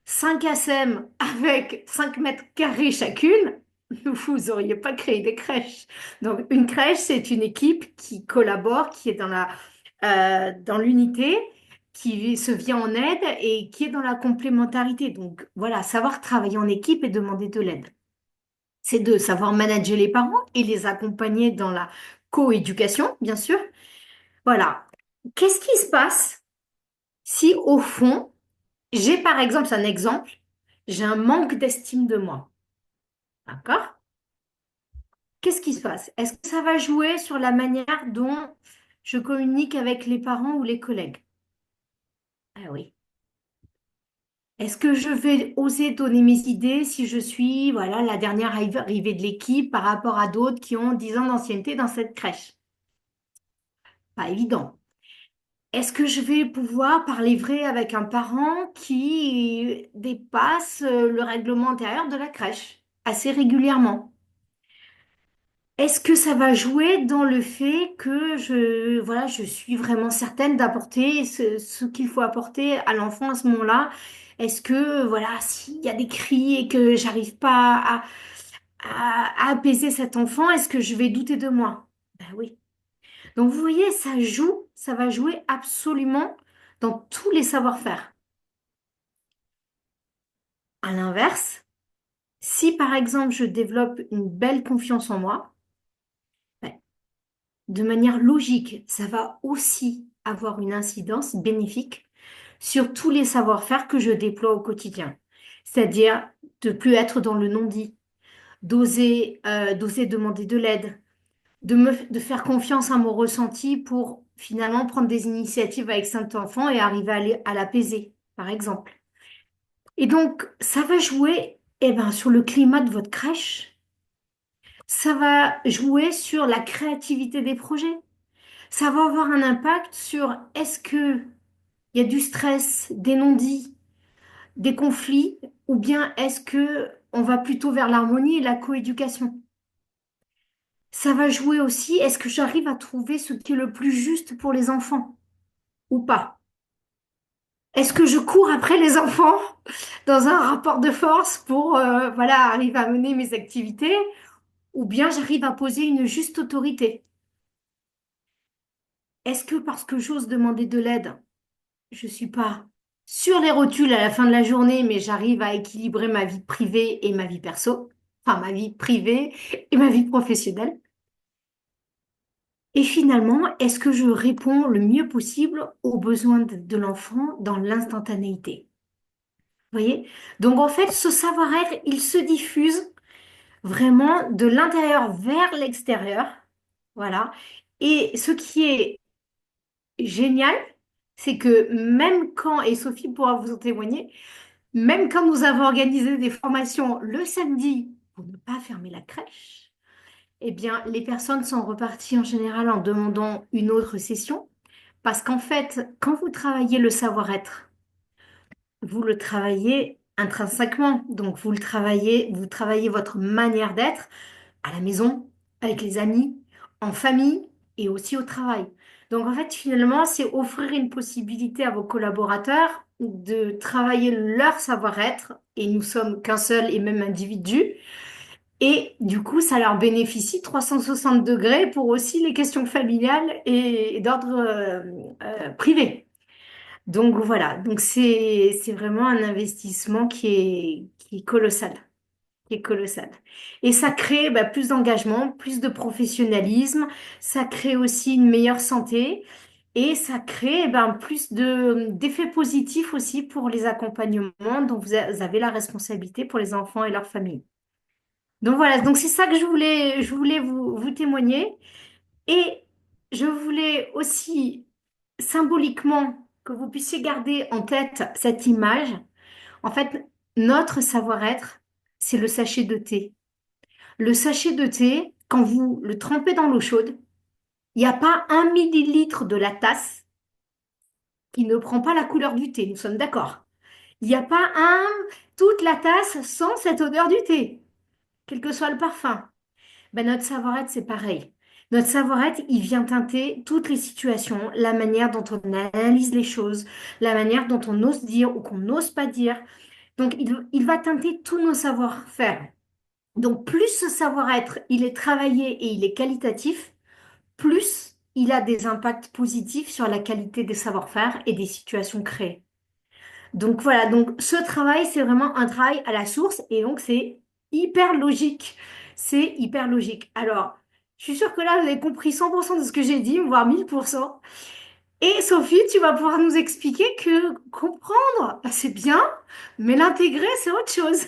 5 ASEM avec 5 mètres carrés chacune, vous n'auriez pas créé des crèches. Donc, une crèche, c'est une équipe qui collabore, qui est dans l'unité, qui se vient en aide et qui est dans la complémentarité. Donc, voilà, savoir travailler en équipe et demander de l'aide. C'est de savoir manager les parents et les accompagner dans la coéducation, bien sûr. Voilà. Qu'est-ce qui se passe si, au fond, j'ai par exemple, c'est un exemple, j'ai un manque d'estime de moi. D'accord? Qu'est-ce qui se passe? Est-ce que ça va jouer sur la manière dont je communique avec les parents ou les collègues? Ah oui. Est-ce que je vais oser donner mes idées si je suis, voilà, la dernière arrivée de l'équipe par rapport à d'autres qui ont 10 ans d'ancienneté dans cette crèche? Pas évident. Est-ce que je vais pouvoir parler vrai avec un parent qui dépasse le règlement intérieur de la crèche assez régulièrement? Est-ce que ça va jouer dans le fait que voilà, je suis vraiment certaine d'apporter ce qu'il faut apporter à l'enfant à ce moment-là? Est-ce que, voilà, s'il y a des cris et que j'arrive pas à apaiser cet enfant, est-ce que je vais douter de moi? Ben oui. Donc, vous voyez, ça joue, ça va jouer absolument dans tous les savoir-faire. À l'inverse, si par exemple je développe une belle confiance en moi, ben, de manière logique, ça va aussi avoir une incidence bénéfique sur tous les savoir-faire que je déploie au quotidien. C'est-à-dire de plus être dans le non-dit, d'oser demander de l'aide, de faire confiance à mon ressenti pour finalement prendre des initiatives avec cet enfant et arriver à l'apaiser, par exemple. Et donc, ça va jouer sur le climat de votre crèche, ça va jouer sur la créativité des projets, ça va avoir un impact sur est-ce que il y a du stress, des non-dits, des conflits, ou bien est-ce que on va plutôt vers l'harmonie et la coéducation? Ça va jouer aussi, est-ce que j'arrive à trouver ce qui est le plus juste pour les enfants ou pas? Est-ce que je cours après les enfants dans un rapport de force pour voilà, arriver à mener mes activités ou bien j'arrive à poser une juste autorité? Est-ce que parce que j'ose demander de l'aide, je suis pas sur les rotules à la fin de la journée, mais j'arrive à équilibrer ma vie privée et ma vie perso, enfin ma vie privée et ma vie professionnelle? Et finalement, est-ce que je réponds le mieux possible aux besoins de l'enfant dans l'instantanéité? Vous voyez? Donc en fait, ce savoir-être, il se diffuse vraiment de l'intérieur vers l'extérieur. Voilà. Et ce qui est génial, c'est que même quand, et Sophie pourra vous en témoigner, même quand nous avons organisé des formations le samedi pour ne pas fermer la crèche, eh bien, les personnes sont reparties en général en demandant une autre session. Parce qu'en fait, quand vous travaillez le savoir-être, vous le travaillez intrinsèquement. Donc, vous travaillez votre manière d'être à la maison, avec les amis, en famille et aussi au travail. Donc, en fait, finalement, c'est offrir une possibilité à vos collaborateurs de travailler leur savoir-être. Et nous sommes qu'un seul et même individu. Et du coup, ça leur bénéficie 360 degrés pour aussi les questions familiales et d'ordre privé. Donc voilà, donc c'est vraiment un investissement qui est colossal, qui est colossal. Et ça crée bah, plus d'engagement, plus de professionnalisme, ça crée aussi une meilleure santé et ça crée plus d'effets positifs aussi pour les accompagnements dont vous avez la responsabilité pour les enfants et leurs familles. Donc voilà, donc c'est ça que je voulais vous témoigner. Et je voulais aussi symboliquement que vous puissiez garder en tête cette image. En fait, notre savoir-être, c'est le sachet de thé. Le sachet de thé, quand vous le trempez dans l'eau chaude, il n'y a pas 1 millilitre de la tasse qui ne prend pas la couleur du thé. Nous sommes d'accord. Il n'y a pas toute la tasse sans cette odeur du thé, quel que soit le parfum. Ben, notre savoir-être, c'est pareil. Notre savoir-être, il vient teinter toutes les situations, la manière dont on analyse les choses, la manière dont on ose dire ou qu'on n'ose pas dire. Donc, il va teinter tous nos savoir-faire. Donc, plus ce savoir-être, il est travaillé et il est qualitatif, plus il a des impacts positifs sur la qualité des savoir-faire et des situations créées. Donc voilà, donc ce travail, c'est vraiment un travail à la source et donc c'est hyper logique. C'est hyper logique. Alors, je suis sûre que là, vous avez compris 100% de ce que j'ai dit, voire 1000%. Et Sophie, tu vas pouvoir nous expliquer que comprendre, c'est bien, mais l'intégrer, c'est autre chose.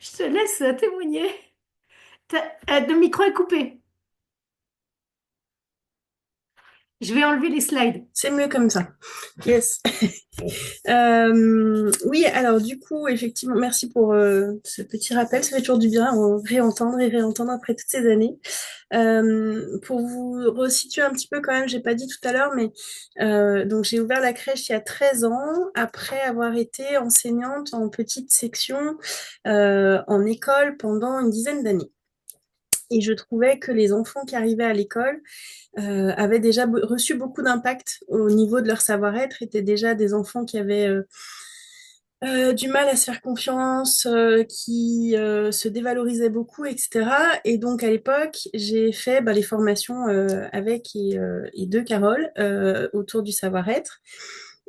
Je te laisse témoigner. Le micro est coupé. Je vais enlever les slides. C'est mieux comme ça. Yes. Oui, alors du coup, effectivement, merci pour ce petit rappel. Ça fait toujours du bien réentendre et réentendre après toutes ces années. Pour vous resituer un petit peu quand même, j'ai pas dit tout à l'heure, mais donc j'ai ouvert la crèche il y a 13 ans, après avoir été enseignante en petite section en école pendant une dizaine d'années. Et je trouvais que les enfants qui arrivaient à l'école avaient déjà reçu beaucoup d'impact au niveau de leur savoir-être, étaient déjà des enfants qui avaient du mal à se faire confiance, qui se dévalorisaient beaucoup, etc. Et donc à l'époque, j'ai fait les formations avec et de Carole autour du savoir-être.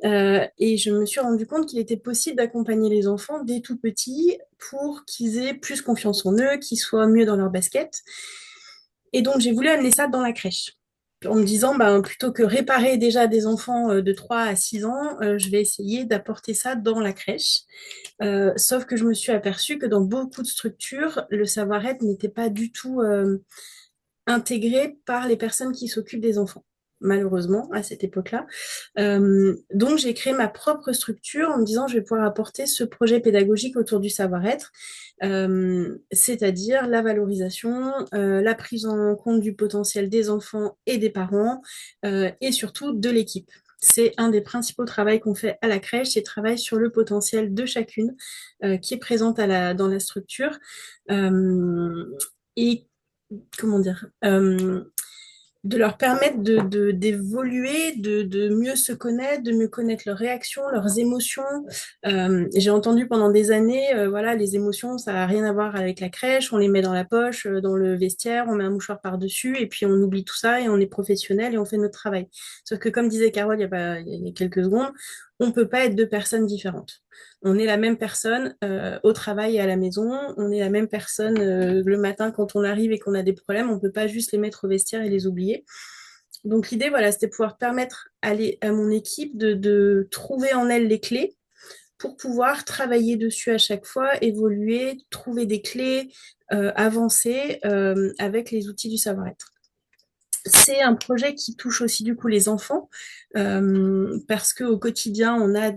Et je me suis rendu compte qu'il était possible d'accompagner les enfants dès tout petits pour qu'ils aient plus confiance en eux, qu'ils soient mieux dans leur basket. Et donc j'ai voulu amener ça dans la crèche en me disant, plutôt que réparer déjà des enfants de 3 à 6 ans, je vais essayer d'apporter ça dans la crèche. Sauf que je me suis aperçue que dans beaucoup de structures, le savoir-être n'était pas du tout intégré par les personnes qui s'occupent des enfants, malheureusement, à cette époque-là. Donc, j'ai créé ma propre structure en me disant, je vais pouvoir apporter ce projet pédagogique autour du savoir-être, c'est-à-dire la valorisation, la prise en compte du potentiel des enfants et des parents, et surtout de l'équipe. C'est un des principaux travaux qu'on fait à la crèche, c'est travailler sur le potentiel de chacune qui est présente dans la structure. Et comment dire, de leur permettre d'évoluer, de mieux se connaître, de mieux connaître leurs réactions, leurs émotions. J'ai entendu pendant des années, voilà, les émotions, ça n'a rien à voir avec la crèche, on les met dans la poche, dans le vestiaire, on met un mouchoir par-dessus, et puis on oublie tout ça, et on est professionnel, et on fait notre travail. Sauf que comme disait Carole il y a quelques secondes, on ne peut pas être deux personnes différentes. On est la même personne au travail et à la maison. On est la même personne le matin quand on arrive et qu'on a des problèmes. On ne peut pas juste les mettre au vestiaire et les oublier. Donc l'idée, voilà, c'était de pouvoir permettre à mon équipe de trouver en elle les clés pour pouvoir travailler dessus à chaque fois, évoluer, trouver des clés, avancer avec les outils du savoir-être. C'est un projet qui touche aussi du coup les enfants, parce qu'au quotidien, on a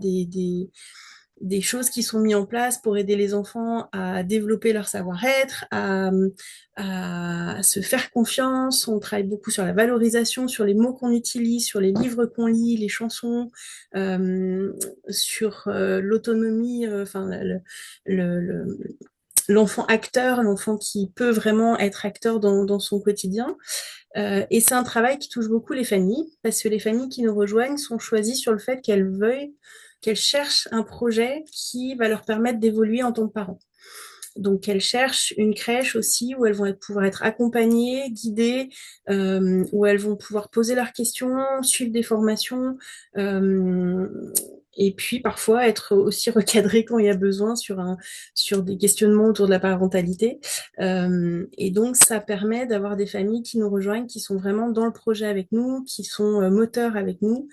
des choses qui sont mises en place pour aider les enfants à développer leur savoir-être, à se faire confiance. On travaille beaucoup sur la valorisation, sur les mots qu'on utilise, sur les livres qu'on lit, les chansons, sur l'autonomie, enfin l'enfant acteur, l'enfant qui peut vraiment être acteur dans son quotidien. Et c'est un travail qui touche beaucoup les familles, parce que les familles qui nous rejoignent sont choisies sur le fait qu'elles cherchent un projet qui va leur permettre d'évoluer en tant que parents. Donc, elles cherchent une crèche aussi où elles vont pouvoir être accompagnées, guidées, où elles vont pouvoir poser leurs questions, suivre des formations, et puis parfois être aussi recadrées quand il y a besoin sur des questionnements autour de la parentalité. Et donc, ça permet d'avoir des familles qui nous rejoignent, qui sont vraiment dans le projet avec nous, qui sont moteurs avec nous.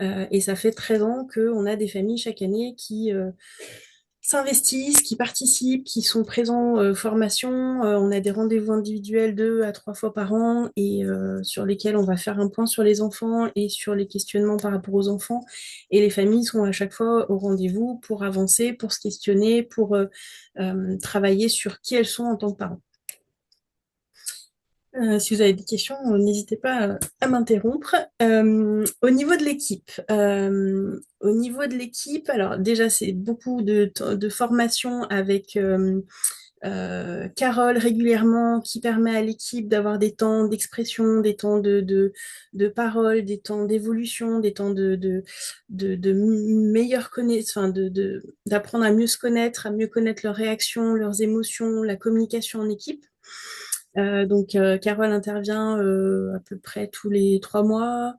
Et ça fait 13 ans qu'on a des familles chaque année qui s'investissent, qui participent, qui sont présents formation. On a des rendez-vous individuels 2 à 3 fois par an et sur lesquels on va faire un point sur les enfants et sur les questionnements par rapport aux enfants. Et les familles sont à chaque fois au rendez-vous pour avancer, pour se questionner, pour travailler sur qui elles sont en tant que parents. Si vous avez des questions, n'hésitez pas à m'interrompre. Au niveau de l'équipe, alors déjà c'est beaucoup de formation avec Carole régulièrement qui permet à l'équipe d'avoir des temps d'expression, des temps de parole, des temps d'évolution, des temps de meilleure connaissance, enfin d'apprendre à mieux se connaître, à mieux connaître leurs réactions, leurs émotions, la communication en équipe. Donc, Carole intervient à peu près tous les 3 mois,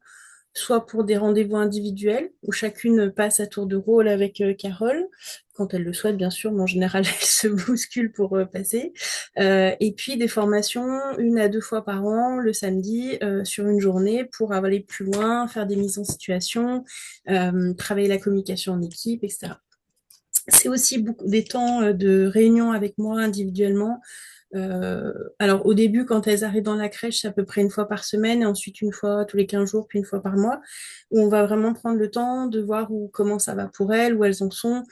soit pour des rendez-vous individuels, où chacune passe à tour de rôle avec Carole, quand elle le souhaite, bien sûr, mais en général, elle se bouscule pour passer. Et puis, des formations 1 à 2 fois par an, le samedi, sur une journée, pour aller plus loin, faire des mises en situation, travailler la communication en équipe, etc. C'est aussi beaucoup des temps de réunion avec moi individuellement. Alors au début, quand elles arrivent dans la crèche, c'est à peu près 1 fois par semaine, et ensuite 1 fois tous les 15 jours, puis 1 fois par mois, où on va vraiment prendre le temps de voir comment ça va pour elles, où elles en sont,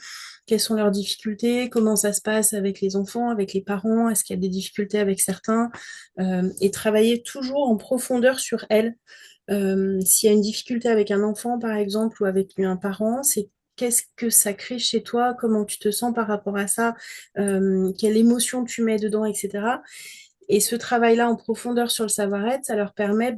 quelles sont leurs difficultés, comment ça se passe avec les enfants, avec les parents, est-ce qu'il y a des difficultés avec certains, et travailler toujours en profondeur sur elles. S'il y a une difficulté avec un enfant, par exemple, ou avec un parent, c'est qu'est-ce que ça crée chez toi, comment tu te sens par rapport à ça, quelle émotion tu mets dedans, etc. Et ce travail-là en profondeur sur le savoir-être, ça leur permet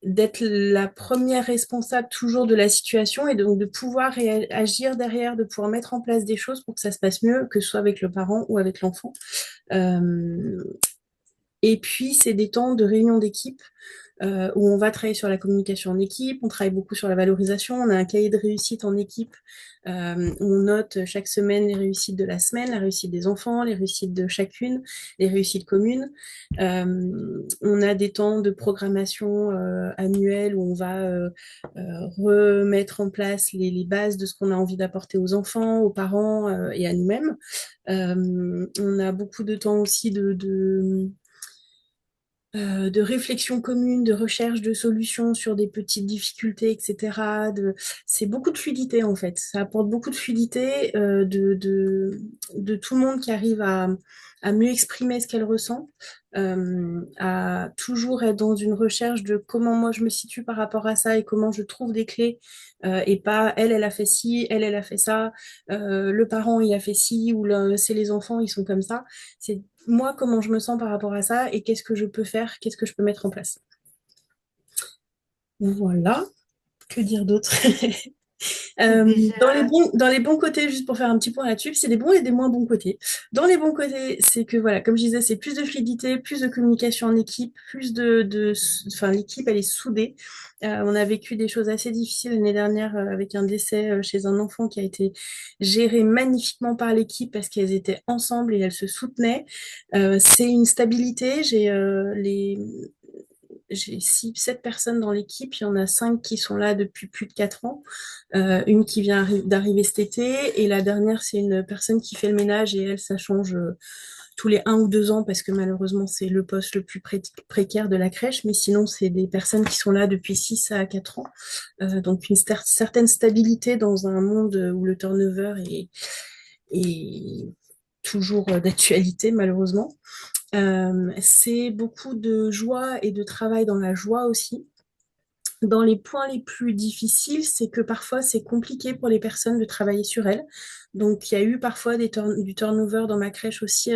d'être la première responsable toujours de la situation et donc de pouvoir agir derrière, de pouvoir mettre en place des choses pour que ça se passe mieux, que ce soit avec le parent ou avec l'enfant. Et puis, c'est des temps de réunion d'équipe où on va travailler sur la communication en équipe, on travaille beaucoup sur la valorisation, on a un cahier de réussite en équipe où on note chaque semaine les réussites de la semaine, la réussite des enfants, les réussites de chacune, les réussites communes. On a des temps de programmation annuelle où on va remettre en place les bases de ce qu'on a envie d'apporter aux enfants, aux parents et à nous-mêmes. On a beaucoup de temps aussi de réflexion commune, de recherche de solutions sur des petites difficultés, etc. C'est beaucoup de fluidité en fait. Ça apporte beaucoup de fluidité de tout le monde qui arrive à mieux exprimer ce qu'elle ressent, à toujours être dans une recherche de comment moi je me situe par rapport à ça et comment je trouve des clés, et pas elle a fait ci, elle a fait ça, le parent il a fait ci, ou c'est les enfants ils sont comme ça. C'est moi, comment je me sens par rapport à ça et qu'est-ce que je peux faire, qu'est-ce que je peux mettre en place. Voilà, que dire d'autre? Dans les bons côtés, juste pour faire un petit point là-dessus, c'est des bons et des moins bons côtés. Dans les bons côtés, c'est que voilà, comme je disais, c'est plus de fluidité, plus de communication en équipe, enfin l'équipe elle est soudée. On a vécu des choses assez difficiles l'année dernière avec un décès chez un enfant qui a été géré magnifiquement par l'équipe parce qu'elles étaient ensemble et elles se soutenaient. C'est une stabilité. j'ai 7 personnes dans l'équipe. Il y en a 5 qui sont là depuis plus de 4 ans. Une qui vient d'arriver cet été. Et la dernière, c'est une personne qui fait le ménage et elle, ça change tous les 1 ou 2 ans parce que malheureusement, c'est le poste le plus précaire de la crèche. Mais sinon, c'est des personnes qui sont là depuis 6 à 4 ans. Donc, une certaine stabilité dans un monde où le turnover est toujours d'actualité, malheureusement. C'est beaucoup de joie et de travail dans la joie aussi. Dans les points les plus difficiles, c'est que parfois c'est compliqué pour les personnes de travailler sur elles. Donc il y a eu parfois du turnover dans ma crèche aussi,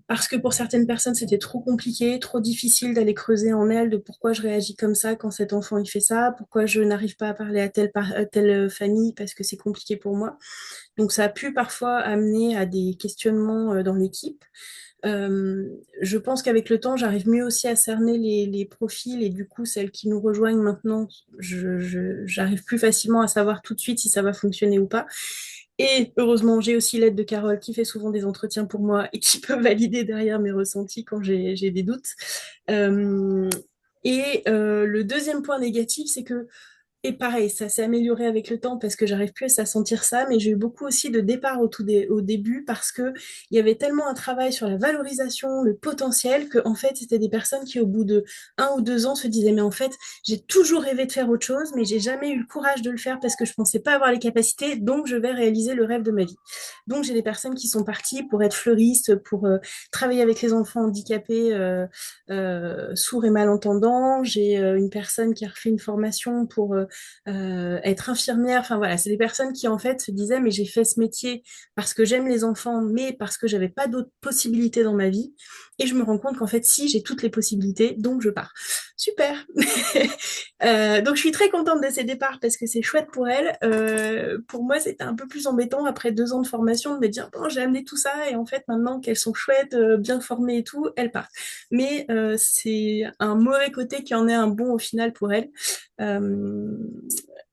parce que pour certaines personnes c'était trop compliqué, trop difficile d'aller creuser en elles de pourquoi je réagis comme ça quand cet enfant il fait ça, pourquoi je n'arrive pas à parler à telle famille parce que c'est compliqué pour moi. Donc ça a pu parfois amener à des questionnements dans l'équipe. Je pense qu'avec le temps, j'arrive mieux aussi à cerner les profils et du coup, celles qui nous rejoignent maintenant, j'arrive plus facilement à savoir tout de suite si ça va fonctionner ou pas. Et heureusement, j'ai aussi l'aide de Carole qui fait souvent des entretiens pour moi et qui peut valider derrière mes ressentis quand j'ai des doutes. Euh, le deuxième point négatif, c'est que et pareil, ça s'est amélioré avec le temps parce que j'arrive plus à sentir ça, mais j'ai eu beaucoup aussi de départs au début parce que il y avait tellement un travail sur la valorisation, le potentiel, que en fait, c'était des personnes qui, au bout de 1 ou 2 ans, se disaient, mais en fait, j'ai toujours rêvé de faire autre chose, mais j'ai jamais eu le courage de le faire parce que je pensais pas avoir les capacités, donc je vais réaliser le rêve de ma vie. Donc, j'ai des personnes qui sont parties pour être fleuristes, pour travailler avec les enfants handicapés, sourds et malentendants. J'ai une personne qui a refait une formation pour être infirmière. Enfin voilà, c'est des personnes qui en fait se disaient mais j'ai fait ce métier parce que j'aime les enfants, mais parce que j'avais pas d'autres possibilités dans ma vie. Et je me rends compte qu'en fait si j'ai toutes les possibilités, donc je pars. Super. Donc je suis très contente de ces départs parce que c'est chouette pour elles. Pour moi c'était un peu plus embêtant après 2 ans de formation de me dire bon j'ai amené tout ça et en fait maintenant qu'elles sont chouettes, bien formées et tout, elles partent. Mais c'est un mauvais côté qui en est un bon au final pour elles. Euh,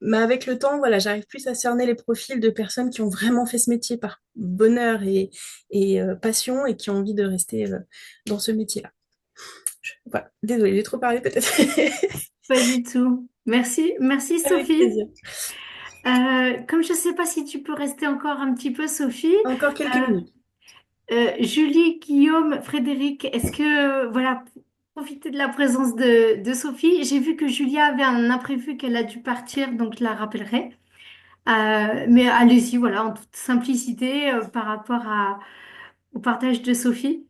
mais avec le temps, voilà, j'arrive plus à cerner les profils de personnes qui ont vraiment fait ce métier par bonheur et passion et qui ont envie de rester dans ce métier-là. Voilà. Désolée, j'ai trop parlé peut-être. Pas du tout. Merci, merci Avec Sophie. plaisir. Comme je ne sais pas si tu peux rester encore un petit peu, Sophie, Encore quelques euh, minutes. Julie, Guillaume, Frédéric, est-ce que, voilà, profitez de la présence de Sophie. J'ai vu que Julia avait un imprévu qu'elle a dû partir, donc je la rappellerai. Mais allez-y, voilà, en toute simplicité, par rapport au partage de Sophie.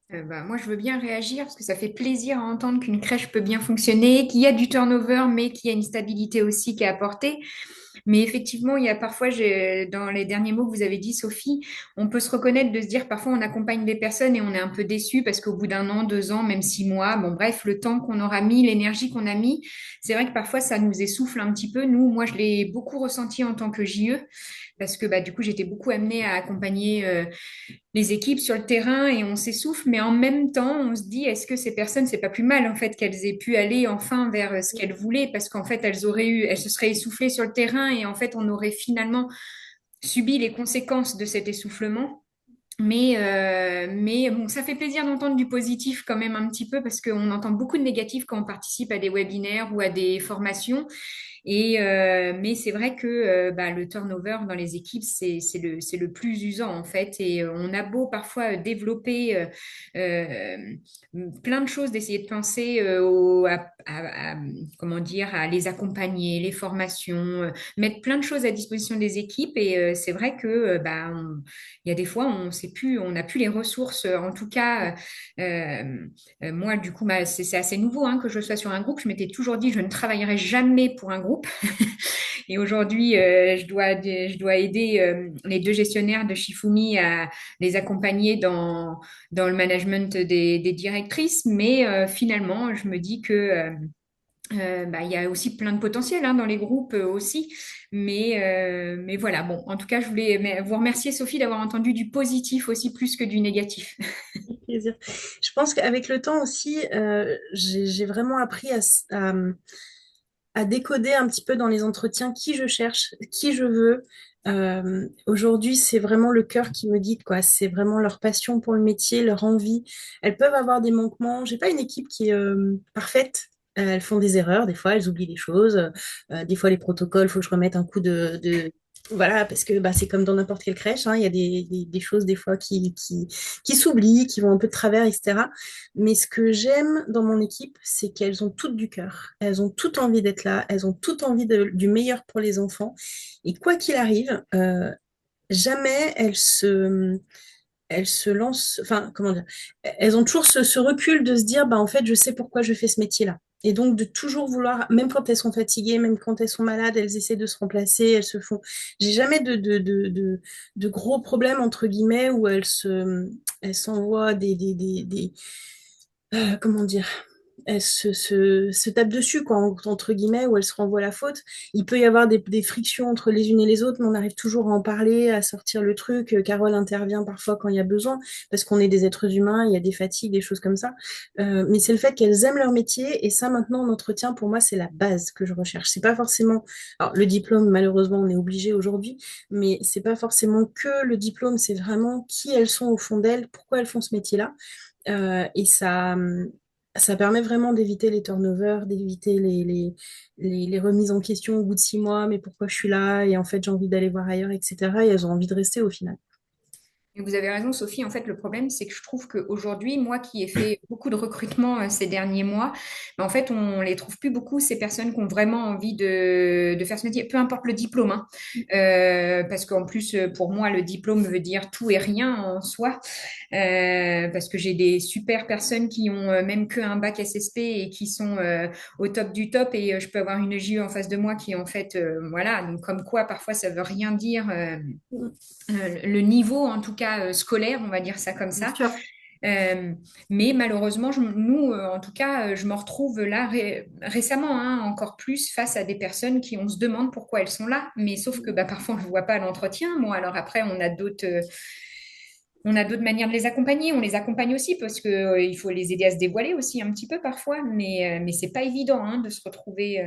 Bah, moi, je veux bien réagir parce que ça fait plaisir à entendre qu'une crèche peut bien fonctionner, qu'il y a du turnover, mais qu'il y a une stabilité aussi qui est apportée. Mais effectivement, il y a parfois, dans les derniers mots que vous avez dit, Sophie, on peut se reconnaître de se dire parfois on accompagne des personnes et on est un peu déçu parce qu'au bout d'1 an, 2 ans, même 6 mois, bon bref, le temps qu'on aura mis, l'énergie qu'on a mis, c'est vrai que parfois ça nous essouffle un petit peu. Nous, moi, je l'ai beaucoup ressenti en tant que JE parce que bah, du coup, j'étais beaucoup amenée à accompagner les équipes sur le terrain et on s'essouffle, mais en même temps, on se dit, est-ce que ces personnes, c'est pas plus mal en fait qu'elles aient pu aller enfin vers ce qu'elles voulaient, parce qu'en fait, elles se seraient essoufflées sur le terrain et en fait, on aurait finalement subi les conséquences de cet essoufflement. Mais bon, ça fait plaisir d'entendre du positif quand même un petit peu parce qu'on entend beaucoup de négatifs quand on participe à des webinaires ou à des formations. Mais c'est vrai que bah, le turnover dans les équipes, c'est le plus usant en fait. Et on a beau parfois développer euh, plein de choses, d'essayer de penser comment dire, à les accompagner, les formations, mettre plein de choses à disposition des équipes. Et c'est vrai que bah, il y a des fois, on sait plus, on n'a plus les ressources. En tout cas, moi, du coup, bah, c'est assez nouveau hein, que je sois sur un groupe. Je m'étais toujours dit, je ne travaillerai jamais pour un groupe. Et aujourd'hui, je dois aider les 2 gestionnaires de Shifumi à les accompagner dans le management des directrices. Mais finalement, je me dis que bah, il y a aussi plein de potentiel hein, dans les groupes aussi. Mais voilà, bon, en tout cas, je voulais vous remercier, Sophie, d'avoir entendu du positif aussi plus que du négatif. Avec plaisir. Je pense qu'avec le temps aussi, j'ai vraiment appris à décoder un petit peu dans les entretiens qui je cherche, qui je veux, Aujourd'hui, c'est vraiment le cœur qui me guide, quoi. C'est vraiment leur passion pour le métier, leur envie. Elles peuvent avoir des manquements. J'ai pas une équipe qui est parfaite. Elles font des erreurs, des fois, elles oublient des choses. Des fois, les protocoles, faut que je remette un coup Voilà, parce que bah, c'est comme dans n'importe quelle crèche, hein. Il y a des choses, des fois, qui s'oublient, qui vont un peu de travers, etc. Mais ce que j'aime dans mon équipe, c'est qu'elles ont toutes du cœur. Elles ont toutes envie d'être là. Elles ont toutes envie du meilleur pour les enfants. Et quoi qu'il arrive, jamais elles se lancent, enfin, comment dire, elles ont toujours ce recul de se dire, bah, en fait, je sais pourquoi je fais ce métier-là. Et donc, de toujours vouloir, même quand elles sont fatiguées, même quand elles sont malades, elles essaient de se remplacer, elles se font. J'ai jamais de gros problèmes, entre guillemets, où elles s'envoient comment dire, elles se tapent dessus, quoi, entre guillemets, où elles se renvoient la faute. Il peut y avoir des frictions entre les unes et les autres, mais on arrive toujours à en parler, à sortir le truc. Carole intervient parfois quand il y a besoin, parce qu'on est des êtres humains, il y a des fatigues, des choses comme ça. Mais c'est le fait qu'elles aiment leur métier, et ça, maintenant, en entretien, pour moi, c'est la base que je recherche. C'est pas forcément. Alors, le diplôme, malheureusement, on est obligé aujourd'hui, mais c'est pas forcément que le diplôme, c'est vraiment qui elles sont au fond d'elles, pourquoi elles font ce métier-là. Et ça permet vraiment d'éviter les turnovers, d'éviter les remises en question au bout de 6 mois, mais pourquoi je suis là? Et en fait, j'ai envie d'aller voir ailleurs, etc. Et elles ont envie de rester au final. Et vous avez raison, Sophie. En fait, le problème, c'est que je trouve qu'aujourd'hui, moi qui ai fait beaucoup de recrutement ces derniers mois, ben, en fait, on les trouve plus beaucoup, ces personnes qui ont vraiment envie de faire ce métier, peu importe le diplôme, hein. Parce qu'en plus, pour moi, le diplôme veut dire tout et rien en soi. Parce que j'ai des super personnes qui ont même qu'un bac SSP et qui sont au top du top. Et je peux avoir une JE en face de moi qui, en fait, voilà. Donc, comme quoi, parfois, ça veut rien dire. Le niveau, en tout cas scolaire, on va dire ça comme Bien ça. sûr. Euh, mais malheureusement, nous, en tout cas, je me retrouve là récemment, hein, encore plus face à des personnes qui, on se demande pourquoi elles sont là. Mais sauf que bah, parfois, on ne le voit pas à l'entretien. Moi, alors après, on a d'autres manières de les accompagner. On les accompagne aussi parce que il faut les aider à se dévoiler aussi un petit peu parfois. Mais c'est pas évident hein, de se retrouver.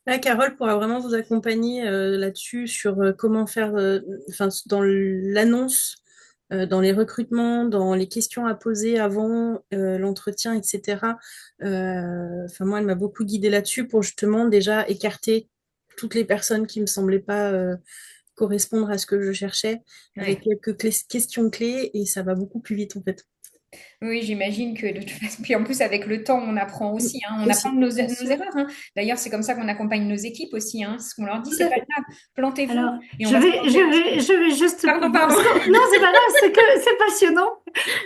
Là, Carole pourra vraiment vous accompagner là-dessus sur comment faire, enfin, dans l'annonce, dans les recrutements, dans les questions à poser avant l'entretien, etc. Enfin, moi, elle m'a beaucoup guidée là-dessus pour justement déjà écarter toutes les personnes qui me semblaient pas correspondre à ce que je cherchais avec Ouais. quelques questions clés et ça va beaucoup plus vite en fait. Oui, j'imagine que de toute façon, puis en plus avec le temps, on apprend aussi, hein, on apprend Aussi, de bien nos sûr. erreurs, hein. D'ailleurs, c'est comme ça qu'on accompagne nos équipes aussi, hein. Ce qu'on leur dit, Tout c'est à pas fait. grave, plantez-vous Alors, et on va se planter ensemble. je vais juste, Pardon, pardon. non, c'est pas grave, c'est que c'est passionnant.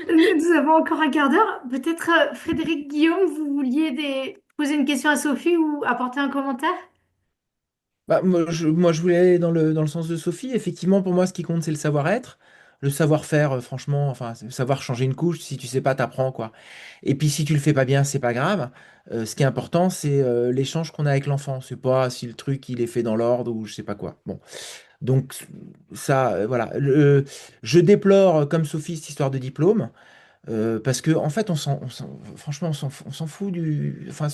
Nous avons encore un quart d'heure. Peut-être Frédéric Guillaume, vous vouliez poser une question à Sophie ou apporter un commentaire? Bah, moi, je voulais aller dans le sens de Sophie. Effectivement, pour moi, ce qui compte, c'est le savoir-être. Le savoir-faire, franchement, enfin, savoir changer une couche, si tu sais pas, t'apprends, quoi. Et puis, si tu le fais pas bien, c'est pas grave. Ce qui est important, c'est l'échange qu'on a avec l'enfant. C'est pas si le truc, il est fait dans l'ordre ou je sais pas quoi. Bon. Donc, ça, voilà. Je déplore, comme Sophie, cette histoire de diplôme. Parce que en fait, franchement, on s'en fout enfin,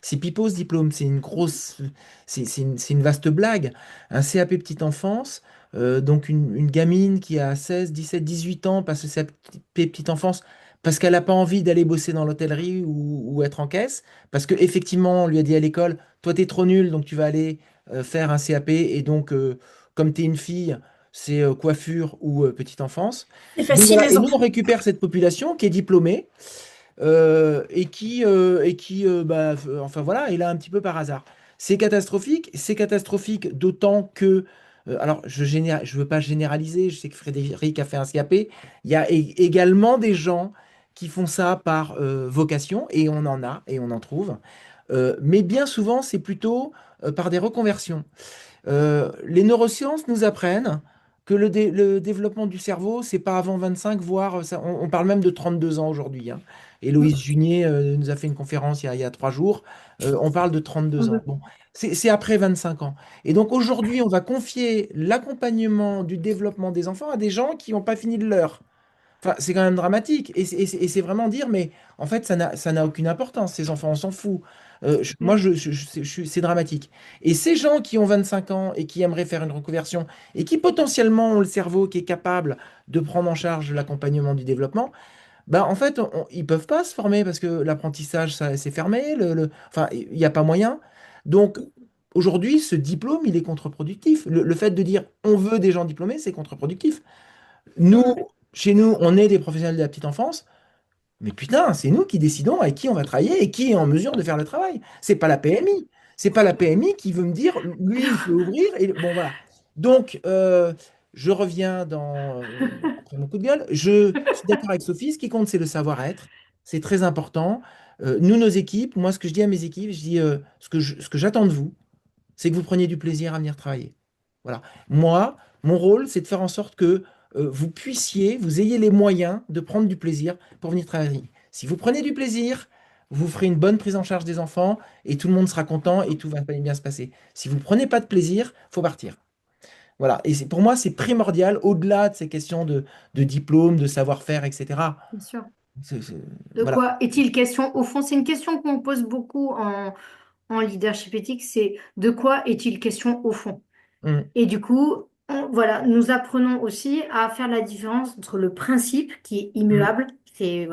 c'est pipeau ce diplôme, c'est une grosse, c'est une vaste blague. Un CAP petite enfance, donc une gamine qui a 16, 17, 18 ans passe le CAP petite enfance parce qu'elle n'a pas envie d'aller bosser dans l'hôtellerie ou être en caisse, parce que effectivement, on lui a dit à l'école, toi t'es trop nul, donc tu vas aller faire un CAP et donc comme tu es une fille, c'est coiffure ou petite enfance. C'est Donc facile voilà, les et nous on enfants. récupère cette population qui est diplômée et qui bah, enfin voilà, est là un petit peu par hasard. C'est catastrophique d'autant que, alors je veux pas généraliser, je sais que Frédéric a fait un CAP, il y a également des gens qui font ça par vocation, et on en a, et on en trouve. Mais bien souvent, c'est plutôt par des reconversions. Les neurosciences nous apprennent que le développement du cerveau, c'est pas avant 25, voire on parle même de 32 ans aujourd'hui, hein. Héloïse Junier nous a fait une conférence il y a 3 jours. On parle de 32 ans. Bon, c'est après 25 ans. Et donc aujourd'hui, on va confier l'accompagnement du développement des enfants à des gens qui n'ont pas fini de leur. Enfin, c'est quand même dramatique. Et c'est vraiment dire, mais en fait, ça n'a aucune importance. Ces enfants, on s'en fout. Moi, c'est dramatique. Et ces gens qui ont 25 ans et qui aimeraient faire une reconversion et qui potentiellement ont le cerveau qui est capable de prendre en charge l'accompagnement du développement, bah, en fait, ils peuvent pas se former parce que l'apprentissage, ça, c'est fermé. Enfin, il n'y a pas moyen. Donc, aujourd'hui, ce diplôme, il est contre-productif. Le fait de dire on veut des gens diplômés, c'est contre-productif. Nous, chez nous, on est des professionnels de la petite enfance, mais putain, c'est nous qui décidons avec qui on va travailler et qui est en mesure de faire le travail. C'est pas la PMI. C'est pas la PMI qui veut me dire, lui, il peut ouvrir. Et bon, voilà. Donc, je reviens après mon coup de gueule. Je suis d'accord avec Sophie. Ce qui compte, c'est le savoir-être. C'est très important. Nous, nos équipes, moi, ce que je dis à mes équipes, je dis ce que j'attends de vous, c'est que vous preniez du plaisir à venir travailler. Voilà. Moi, mon rôle, c'est de faire en sorte que vous ayez les moyens de prendre du plaisir pour venir travailler. Si vous prenez du plaisir, vous ferez une bonne prise en charge des enfants et tout le monde sera content et tout va bien se passer. Si vous ne prenez pas de plaisir, faut partir. Voilà. Et pour moi, c'est primordial, au-delà de ces questions de diplôme, de savoir-faire, etc. Bien sûr. C'est- c'est- De voilà. quoi est-il question? Au fond, c'est une question qu'on pose beaucoup en leadership éthique, c'est de quoi est-il question au fond? Mm, Et du coup, voilà, nous apprenons aussi à faire la différence entre le principe qui est mm, immuable, c'est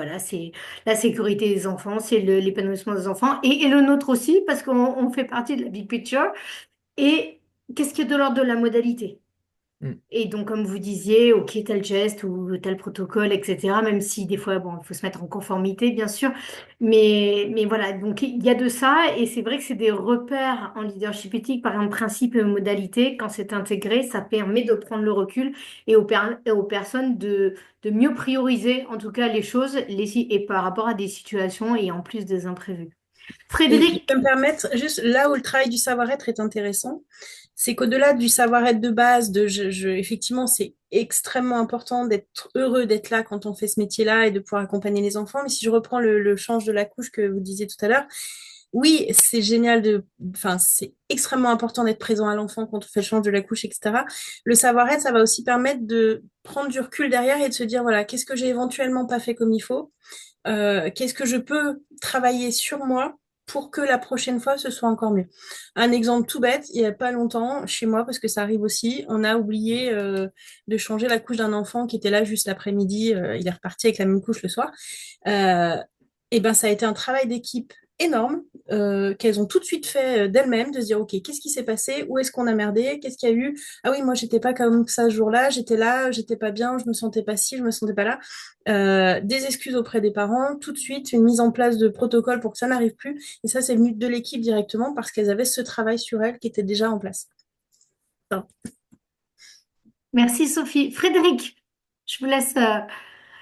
la sécurité des enfants, c'est l'épanouissement des enfants, et le nôtre aussi, parce qu'on fait partie de la big picture, et qu'est-ce qui est de l'ordre de la modalité? mm. Et donc, comme vous disiez, ok, tel geste ou tel protocole, etc., même si des fois, bon, il faut se mettre en conformité, bien sûr, mais voilà, donc il y a de ça, et c'est vrai que c'est des repères en leadership éthique, par exemple, principe et modalité, quand c'est intégré, ça permet de prendre le recul et aux personnes de mieux prioriser, en tout cas, les choses, et par rapport à des situations et en plus des imprévus. Et je Frédéric, peux me permettre, juste là où le travail du savoir-être est intéressant, c'est qu'au-delà du savoir-être de base, effectivement, c'est extrêmement important d'être heureux d'être là quand on fait ce métier-là et de pouvoir accompagner les enfants. Mais si je reprends le change de la couche que vous disiez tout à l'heure, oui, c'est génial enfin, c'est extrêmement important d'être présent à l'enfant quand on fait le change de la couche, etc. Le savoir-être, ça va aussi permettre de prendre du recul derrière et de se dire, voilà, qu'est-ce que j'ai éventuellement pas fait comme il faut? Qu'est-ce que je peux travailler sur moi pour que la prochaine fois ce soit encore mieux. Un exemple tout bête, il n'y a pas longtemps, chez moi, parce que ça arrive aussi, on a oublié de changer la couche d'un enfant qui était là juste l'après-midi, il est reparti avec la même couche le soir. Euh, et ben ça a été un travail d'équipe énorme qu'elles ont tout de suite fait d'elles-mêmes, de se dire ok, qu'est-ce qui s'est passé, où est-ce qu'on a merdé, qu'est-ce qu'il y a eu, ah oui, moi j'étais pas comme ça ce jour-là, j'étais là, j'étais pas bien, je me sentais pas ci, je me sentais pas là. Des excuses auprès des parents, tout de suite une mise en place de protocole pour que ça n'arrive plus, et ça c'est venu de l'équipe directement parce qu'elles avaient ce travail sur elles qui était déjà en place. merci Sophie. Frédéric, je vous laisse,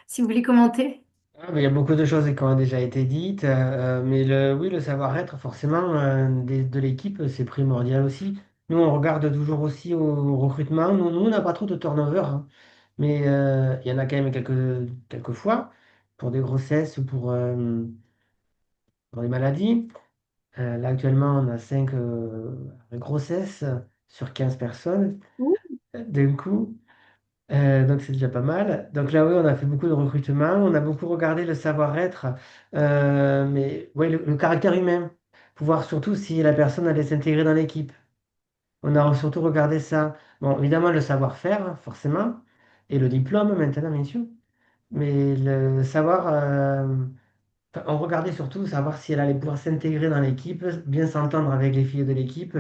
si vous voulez commenter. Ah, mais il y a beaucoup de choses qui ont déjà été dites, mais oui, le savoir-être, forcément, de l'équipe, c'est primordial aussi. Nous, on regarde toujours aussi au recrutement. Nous, on n'a pas trop de turnover, hein, mais il y en a quand même quelques fois pour des grossesses ou pour des maladies. Là, actuellement, on a 5 grossesses sur 15 personnes d'un coup. Donc c'est déjà pas mal. Donc là, oui, on a fait beaucoup de recrutement, on a beaucoup regardé le savoir-être, mais ouais, le caractère humain, pour voir surtout si la personne allait s'intégrer dans l'équipe. On a surtout regardé ça. Bon, évidemment, le savoir-faire, hein, forcément, et le diplôme maintenant, bien sûr, mais le savoir, enfin, on regardait surtout savoir si elle allait pouvoir s'intégrer dans l'équipe, bien s'entendre avec les filles de l'équipe.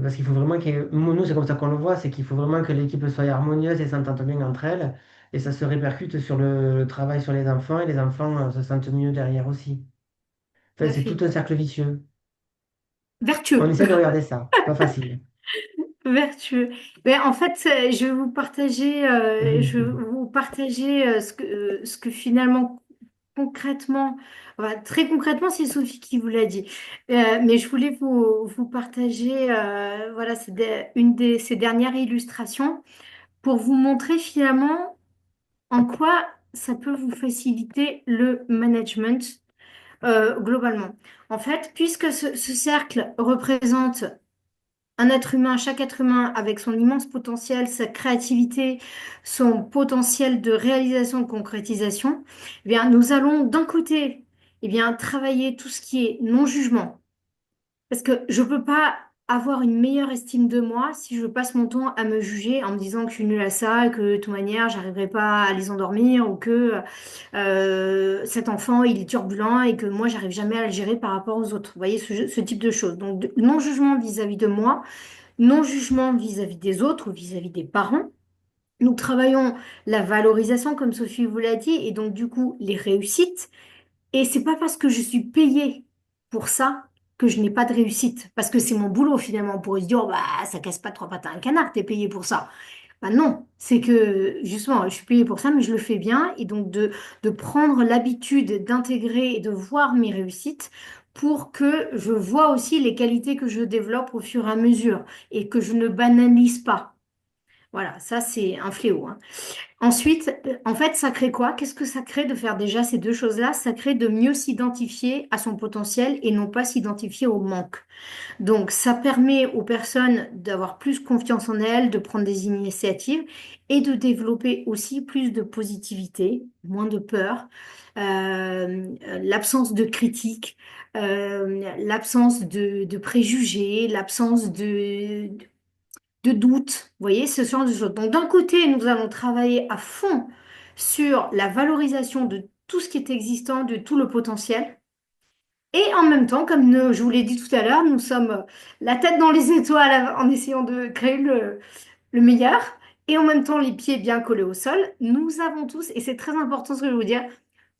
Parce qu'il faut vraiment que, nous, c'est comme ça qu'on le voit, c'est qu'il faut vraiment que l'équipe soit harmonieuse et s'entende bien entre elles. Et ça se répercute sur le travail sur les enfants et les enfants se sentent mieux derrière aussi. Tout Enfin, à c'est tout fait. un cercle vicieux. On Vertueux. essaie de regarder ça. C'est pas facile. Vertueux. Ben, en fait, je vais vous partager ce que finalement, concrètement, enfin, très concrètement, c'est Sophie qui vous l'a dit. Mais je voulais vous partager, voilà, une de ces dernières illustrations pour vous montrer finalement en quoi ça peut vous faciliter le management globalement. En fait, puisque ce cercle représente un être humain, chaque être humain avec son immense potentiel, sa créativité, son potentiel de réalisation, de concrétisation, eh bien, nous allons d'un côté, eh bien, travailler tout ce qui est non-jugement. Parce que je peux pas avoir une meilleure estime de moi si je passe mon temps à me juger en me disant que je suis nulle à ça, et que de toute manière, j'arriverai pas à les endormir, ou que cet enfant, il est turbulent et que moi, j'arrive jamais à le gérer par rapport aux autres. Vous voyez, ce type de choses. Donc, non-jugement vis-à-vis de moi, non-jugement vis-à-vis des autres ou vis-à-vis des parents. Nous travaillons la valorisation, comme Sophie vous l'a dit, et donc du coup, les réussites. Et c'est pas parce que je suis payée pour ça que je n'ai pas de réussite. Parce que c'est mon boulot finalement. On pourrait se dire, oh, bah, ça casse pas trois pattes à un canard, t'es payé pour ça. Bah non, c'est que justement, je suis payée pour ça, mais je le fais bien. Et donc de prendre l'habitude d'intégrer et de voir mes réussites pour que je vois aussi les qualités que je développe au fur et à mesure et que je ne banalise pas. Voilà, ça c'est un fléau, hein. Ensuite, en fait, ça crée quoi? Qu'est-ce que ça crée de faire déjà ces deux choses-là? Ça crée de mieux s'identifier à son potentiel et non pas s'identifier au manque. Donc, ça permet aux personnes d'avoir plus confiance en elles, de prendre des initiatives et de développer aussi plus de positivité, moins de peur, l'absence de critique, l'absence de préjugés, l'absence de doute. Vous voyez, ce genre de choses. Donc, d'un côté, nous allons travailler à fond sur la valorisation de tout ce qui est existant, de tout le potentiel. Et en même temps, comme je vous l'ai dit tout à l'heure, nous sommes la tête dans les étoiles en essayant de créer le meilleur. Et en même temps, les pieds bien collés au sol. Nous avons tous, et c'est très important ce que je veux vous dire,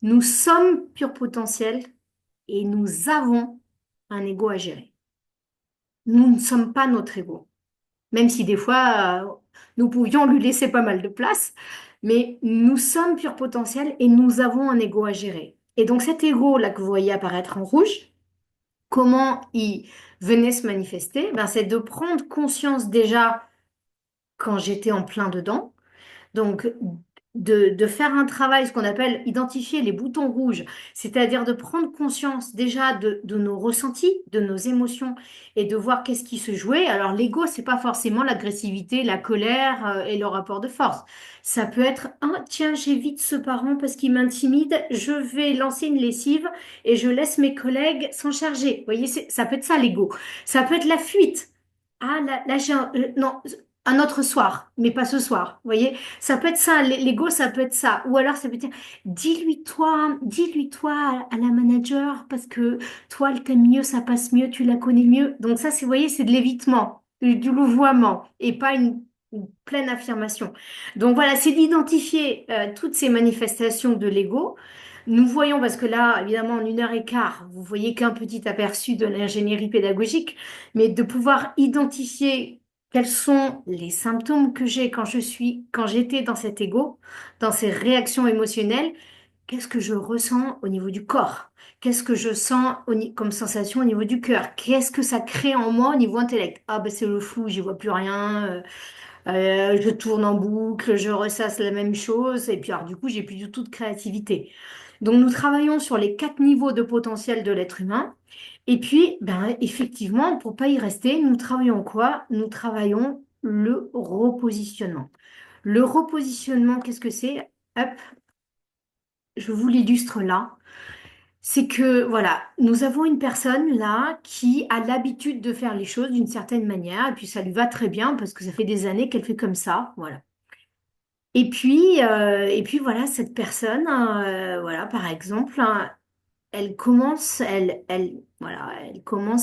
nous sommes pur potentiel et nous avons un ego à gérer. Nous ne sommes pas notre ego. Même si des fois, nous pouvions lui laisser pas mal de place, mais nous sommes pur potentiel et nous avons un ego à gérer. Et donc cet ego là que vous voyez apparaître en rouge, comment il venait se manifester? Ben, c'est de prendre conscience déjà quand j'étais en plein dedans, donc, de faire un travail, ce qu'on appelle identifier les boutons rouges, c'est-à-dire de prendre conscience déjà de nos ressentis, de nos émotions et de voir qu'est-ce qui se jouait. Alors, l'ego, c'est pas forcément l'agressivité, la colère, et le rapport de force. Ça peut être, ah, tiens, j'évite ce parent parce qu'il m'intimide, je vais lancer une lessive et je laisse mes collègues s'en charger. Vous voyez, ça peut être ça, l'ego. Ça peut être la fuite. Ah, là, non, un autre soir, mais pas ce soir. Vous voyez? Ça peut être ça, l'ego, ça peut être ça. Ou alors ça peut dire, dis-lui toi à la manager, parce que toi, elle t'aime mieux, ça passe mieux, tu la connais mieux. Donc ça, vous voyez, c'est de l'évitement, du louvoiement, et pas une pleine affirmation. Donc voilà, c'est d'identifier toutes ces manifestations de l'ego. Nous voyons, parce que là, évidemment, en 1 heure et quart, vous voyez qu'un petit aperçu de l'ingénierie pédagogique, mais de pouvoir identifier quels sont les symptômes que j'ai quand j'étais dans cet ego, dans ces réactions émotionnelles, qu'est-ce que je ressens au niveau du corps? Qu'est-ce que je sens comme sensation au niveau du cœur? Qu'est-ce que ça crée en moi au niveau intellect? Ah ben c'est le flou, j'y vois plus rien, je tourne en boucle, je ressasse la même chose, et puis alors du coup j'ai plus du tout de créativité. Donc nous travaillons sur les 4 niveaux de potentiel de l'être humain. Et puis, ben, effectivement, pour pas y rester, nous travaillons quoi? Nous travaillons le repositionnement. Le repositionnement, qu'est-ce que c'est? Hop, je vous l'illustre là. C'est que, voilà, nous avons une personne là qui a l'habitude de faire les choses d'une certaine manière, et puis ça lui va très bien parce que ça fait des années qu'elle fait comme ça, voilà. Et puis voilà, cette personne, voilà, par exemple, hein, elle commence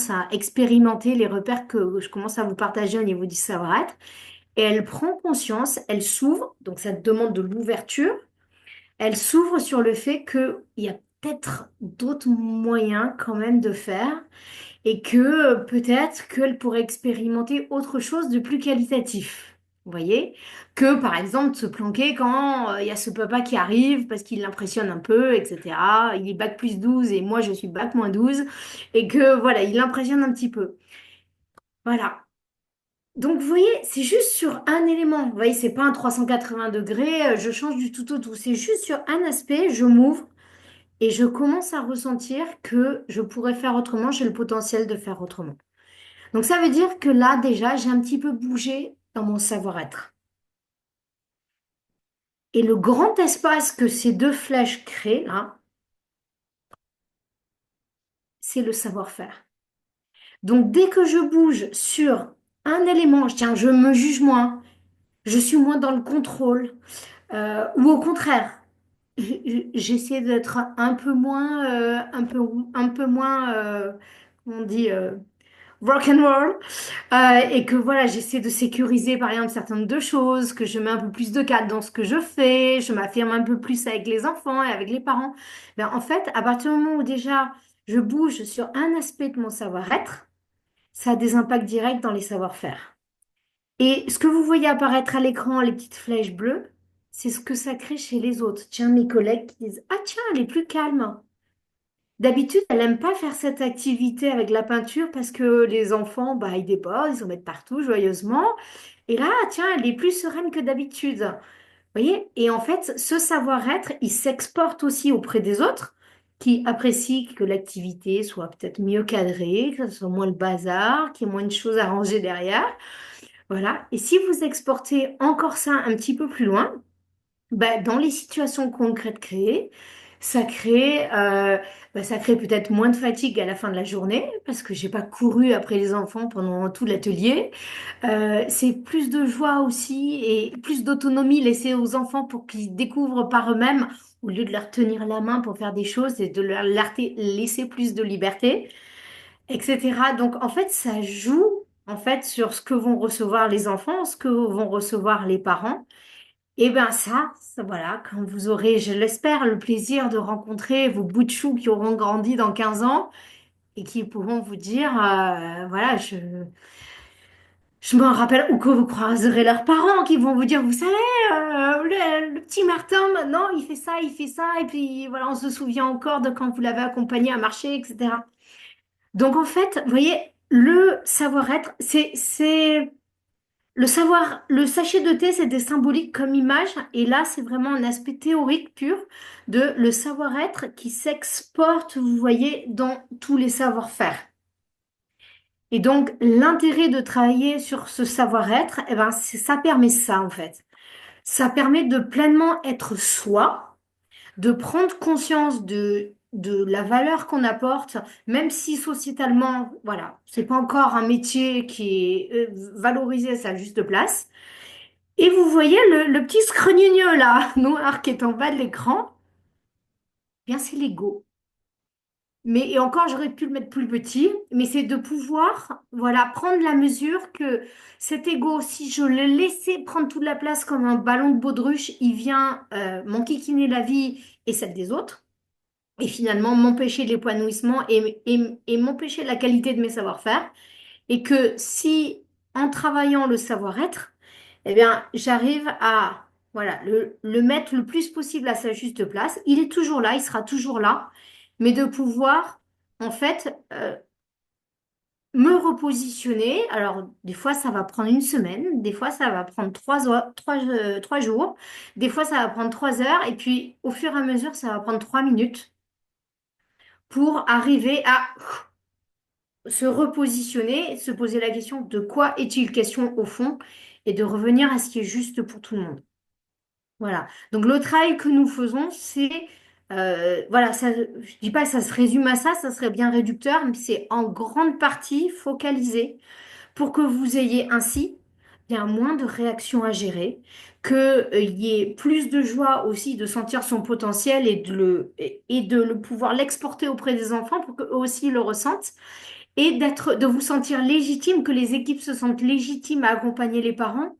à expérimenter les repères que je commence à vous partager au niveau du savoir-être. Et elle prend conscience, elle s'ouvre, donc ça demande de l'ouverture. Elle s'ouvre sur le fait qu'il y a peut-être d'autres moyens quand même de faire et que peut-être qu'elle pourrait expérimenter autre chose de plus qualitatif. Vous voyez? Que par exemple se planquer quand il y a ce papa qui arrive parce qu'il l'impressionne un peu, etc. Il est bac plus 12 et moi je suis bac moins 12 et que voilà, il l'impressionne un petit peu. Voilà. Donc vous voyez, c'est juste sur un élément. Vous voyez, c'est pas un 380 degrés, je change du tout au tout. C'est juste sur un aspect, je m'ouvre et je commence à ressentir que je pourrais faire autrement, j'ai le potentiel de faire autrement. Donc ça veut dire que là, déjà, j'ai un petit peu bougé dans mon savoir-être. Et le grand espace que ces deux flèches créent, là, c'est le savoir-faire. Donc dès que je bouge sur un élément, tiens, je me juge moins, je suis moins dans le contrôle, ou au contraire, j'essaie d'être un peu moins, comment on dit, rock and roll, et que voilà, j'essaie de sécuriser par exemple certaines de choses, que je mets un peu plus de cadre dans ce que je fais, je m'affirme un peu plus avec les enfants et avec les parents. Ben, en fait, à partir du moment où déjà je bouge sur un aspect de mon savoir-être, ça a des impacts directs dans les savoir-faire. Et ce que vous voyez apparaître à l'écran, les petites flèches bleues, c'est ce que ça crée chez les autres. Tiens, mes collègues qui disent, ah tiens, elle est plus calme. D'habitude, elle n'aime pas faire cette activité avec la peinture parce que les enfants, bah, ils déposent, ils en mettent partout joyeusement. Et là, tiens, elle est plus sereine que d'habitude. Vous voyez? Et en fait, ce savoir-être, il s'exporte aussi auprès des autres qui apprécient que l'activité soit peut-être mieux cadrée, que ce soit moins le bazar, qu'il y ait moins de choses à ranger derrière. Voilà. Et si vous exportez encore ça un petit peu plus loin, bah, dans les situations concrètes créées, ça crée peut-être moins de fatigue à la fin de la journée parce que j'ai pas couru après les enfants pendant tout l'atelier. C'est plus de joie aussi et plus d'autonomie laissée aux enfants pour qu'ils découvrent par eux-mêmes au lieu de leur tenir la main pour faire des choses et de laisser plus de liberté, etc. Donc en fait, ça joue en fait sur ce que vont recevoir les enfants, ce que vont recevoir les parents. Et bien voilà, quand vous aurez, je l'espère, le plaisir de rencontrer vos bouts de chou qui auront grandi dans 15 ans et qui pourront vous dire, voilà, je me rappelle, ou que vous croiserez leurs parents qui vont vous dire, vous savez, le petit Martin, maintenant, il fait ça, et puis voilà, on se souvient encore de quand vous l'avez accompagné à marcher, etc. Donc en fait, vous voyez, le savoir-être, le savoir, le sachet de thé, c'était symbolique comme image, et là, c'est vraiment un aspect théorique pur de le savoir-être qui s'exporte, vous voyez, dans tous les savoir-faire. Et donc, l'intérêt de travailler sur ce savoir-être, eh ben, ça permet ça, en fait. Ça permet de pleinement être soi, de prendre conscience de la valeur qu'on apporte, même si sociétalement, voilà, c'est pas encore un métier qui est valorisé à sa juste place. Et vous voyez le petit scrogneux là, noir qui est en bas de l'écran, eh bien c'est l'ego. Mais et encore, j'aurais pu le mettre plus petit, mais c'est de pouvoir, voilà, prendre la mesure que cet ego, si je le laissais prendre toute la place comme un ballon de baudruche, il vient m'enquiquiner la vie et celle des autres, et finalement m'empêcher l'épanouissement et m'empêcher la qualité de mes savoir-faire. Et que si, en travaillant le savoir-être, eh bien, j'arrive à voilà, le mettre le plus possible à sa juste place. Il est toujours là, il sera toujours là, mais de pouvoir, en fait, me repositionner. Alors, des fois, ça va prendre une semaine, des fois, ça va prendre 3 jours, des fois, ça va prendre 3 heures, et puis, au fur et à mesure, ça va prendre 3 minutes pour arriver à se repositionner, se poser la question de quoi est-il question au fond et de revenir à ce qui est juste pour tout le monde. Voilà. Donc le travail que nous faisons, c'est voilà, ça, je dis pas que ça se résume à ça, ça serait bien réducteur, mais c'est en grande partie focalisé pour que vous ayez ainsi bien moins de réactions à gérer, qu'il y ait plus de joie aussi de sentir son potentiel et de le pouvoir l'exporter auprès des enfants pour qu'eux aussi le ressentent et de vous sentir légitime, que les équipes se sentent légitimes à accompagner les parents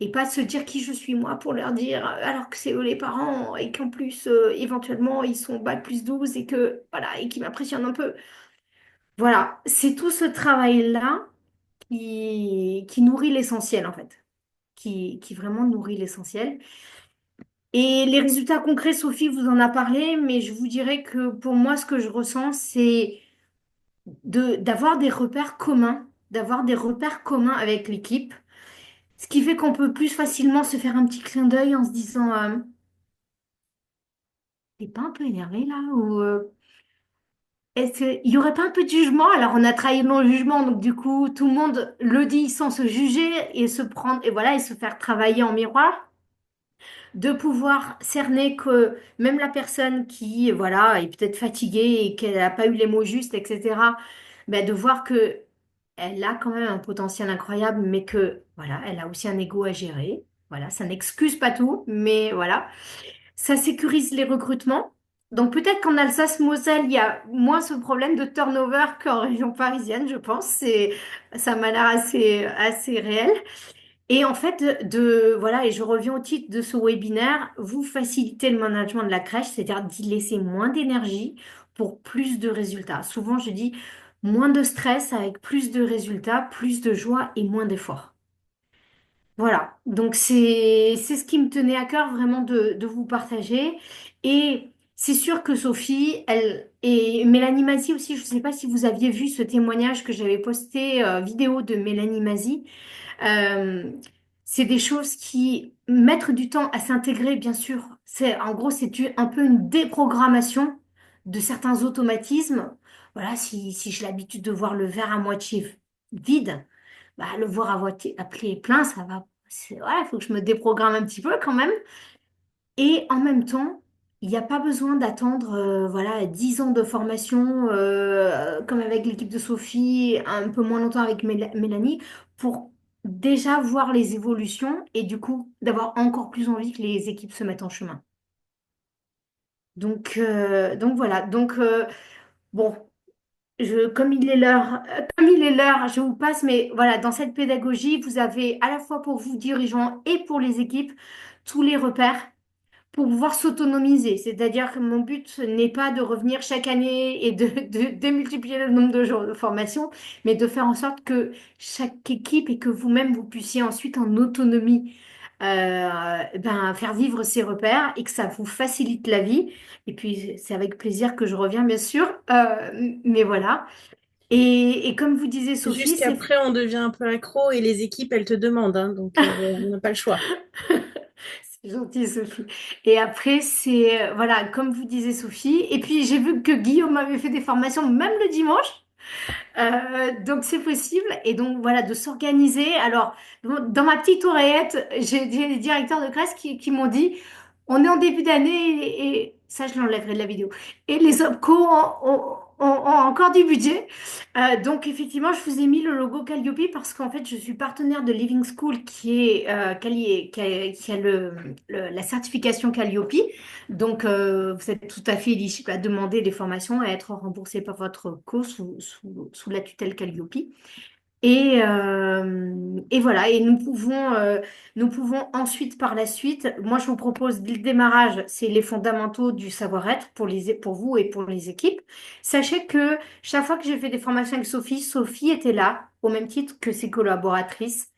et pas de se dire qui je suis moi pour leur dire alors que c'est eux les parents et qu'en plus éventuellement ils sont bac plus 12 et que voilà et qui m'impressionnent un peu. Voilà, c'est tout ce travail-là qui nourrit l'essentiel en fait, qui vraiment nourrit l'essentiel. Et les résultats concrets, Sophie vous en a parlé, mais je vous dirais que pour moi, ce que je ressens, c'est d'avoir des repères communs, d'avoir des repères communs avec l'équipe, ce qui fait qu'on peut plus facilement se faire un petit clin d'œil en se disant t'es pas un peu énervé là ou il y aurait pas un peu de jugement? Alors, on a travaillé dans le jugement, donc du coup, tout le monde le dit sans se juger et se prendre, et voilà, et se faire travailler en miroir. De pouvoir cerner que même la personne qui, voilà, est peut-être fatiguée et qu'elle n'a pas eu les mots justes, etc., ben, de voir que elle a quand même un potentiel incroyable, mais que, voilà, elle a aussi un ego à gérer. Voilà, ça n'excuse pas tout, mais voilà. Ça sécurise les recrutements. Donc peut-être qu'en Alsace-Moselle, il y a moins ce problème de turnover qu'en région parisienne, je pense. Ça m'a l'air assez réel. Et en fait, voilà, et je reviens au titre de ce webinaire, vous facilitez le management de la crèche, c'est-à-dire d'y laisser moins d'énergie pour plus de résultats. Souvent, je dis moins de stress avec plus de résultats, plus de joie et moins d'efforts. Voilà, donc c'est ce qui me tenait à cœur vraiment de vous partager. Et c'est sûr que Sophie, elle et Mélanie Mazie aussi, je ne sais pas si vous aviez vu ce témoignage que j'avais posté, vidéo de Mélanie Mazie. Euh, c'est des choses qui mettent du temps à s'intégrer, bien sûr. En gros, un peu une déprogrammation de certains automatismes. Voilà, si j'ai l'habitude de voir le verre à moitié vide, bah, le voir à plein, ça va. Voilà, il faut que je me déprogramme un petit peu quand même. Et en même temps, il n'y a pas besoin d'attendre voilà, 10 ans de formation, comme avec l'équipe de Sophie, un peu moins longtemps avec Mélanie, pour déjà voir les évolutions et du coup d'avoir encore plus envie que les équipes se mettent en chemin. Donc voilà. Bon, comme il est l'heure, je vous passe, mais voilà, dans cette pédagogie, vous avez à la fois pour vous dirigeants et pour les équipes tous les repères pour pouvoir s'autonomiser. C'est-à-dire que mon but n'est pas de revenir chaque année et de démultiplier le nombre de jours de formation, mais de faire en sorte que chaque équipe et que vous-même, vous puissiez ensuite en autonomie faire vivre ces repères et que ça vous facilite la vie. Et puis, c'est avec plaisir que je reviens, bien sûr. Mais voilà. Et comme vous disiez, Sophie, c'est Jusqu'après, on devient un peu accro et les équipes, elles te demandent, hein, donc on n'a pas le choix. c'est gentil, Sophie. Et après, voilà, comme vous disiez, Sophie. Et puis, j'ai vu que Guillaume avait fait des formations même le dimanche. Donc, c'est possible. Et donc, voilà, de s'organiser. Alors, dans ma petite oreillette, j'ai des directeurs de classe qui m'ont dit, on est en début d'année et ça, je l'enlèverai de la vidéo. Et les OPCO ont encore du budget. Donc, effectivement, je vous ai mis le logo Calliope parce qu'en fait, je suis partenaire de Living School qui a la certification Calliope. Donc, vous êtes tout à fait éligible à demander des formations, à être remboursé par votre co sous la tutelle Calliope. Et voilà, et nous pouvons ensuite, par la suite, moi je vous propose dès le démarrage, c'est les fondamentaux du savoir-être pour vous et pour les équipes. Sachez que chaque fois que j'ai fait des formations avec Sophie, Sophie était là, au même titre que ses collaboratrices.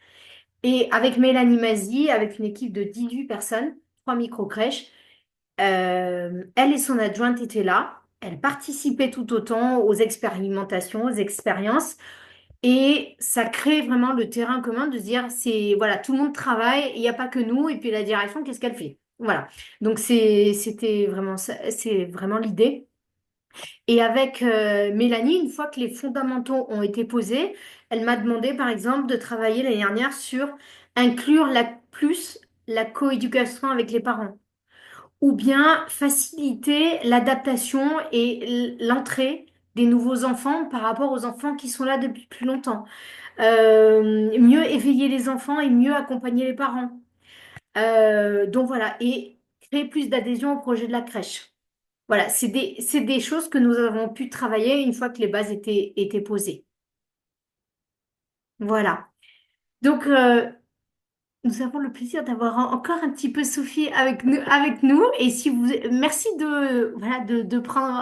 Et avec Mélanie Mazie, avec une équipe de 18 personnes, 3 micro-crèches, elle et son adjointe étaient là. Elle participait tout autant aux expérimentations, aux expériences. Et ça crée vraiment le terrain commun de se dire, voilà, tout le monde travaille, il n'y a pas que nous, et puis la direction, qu'est-ce qu'elle fait? Voilà. Donc c'était vraiment c'est vraiment l'idée. Et avec Mélanie, une fois que les fondamentaux ont été posés, elle m'a demandé, par exemple, de travailler l'année dernière sur inclure plus la coéducation avec les parents, ou bien faciliter l'adaptation et l'entrée des nouveaux enfants par rapport aux enfants qui sont là depuis plus longtemps. Mieux éveiller les enfants et mieux accompagner les parents. Donc voilà, et créer plus d'adhésion au projet de la crèche. Voilà, c'est des choses que nous avons pu travailler une fois que les bases étaient posées. Voilà. Donc, nous avons le plaisir d'avoir encore un petit peu Sophie avec nous. Et si merci voilà, de prendre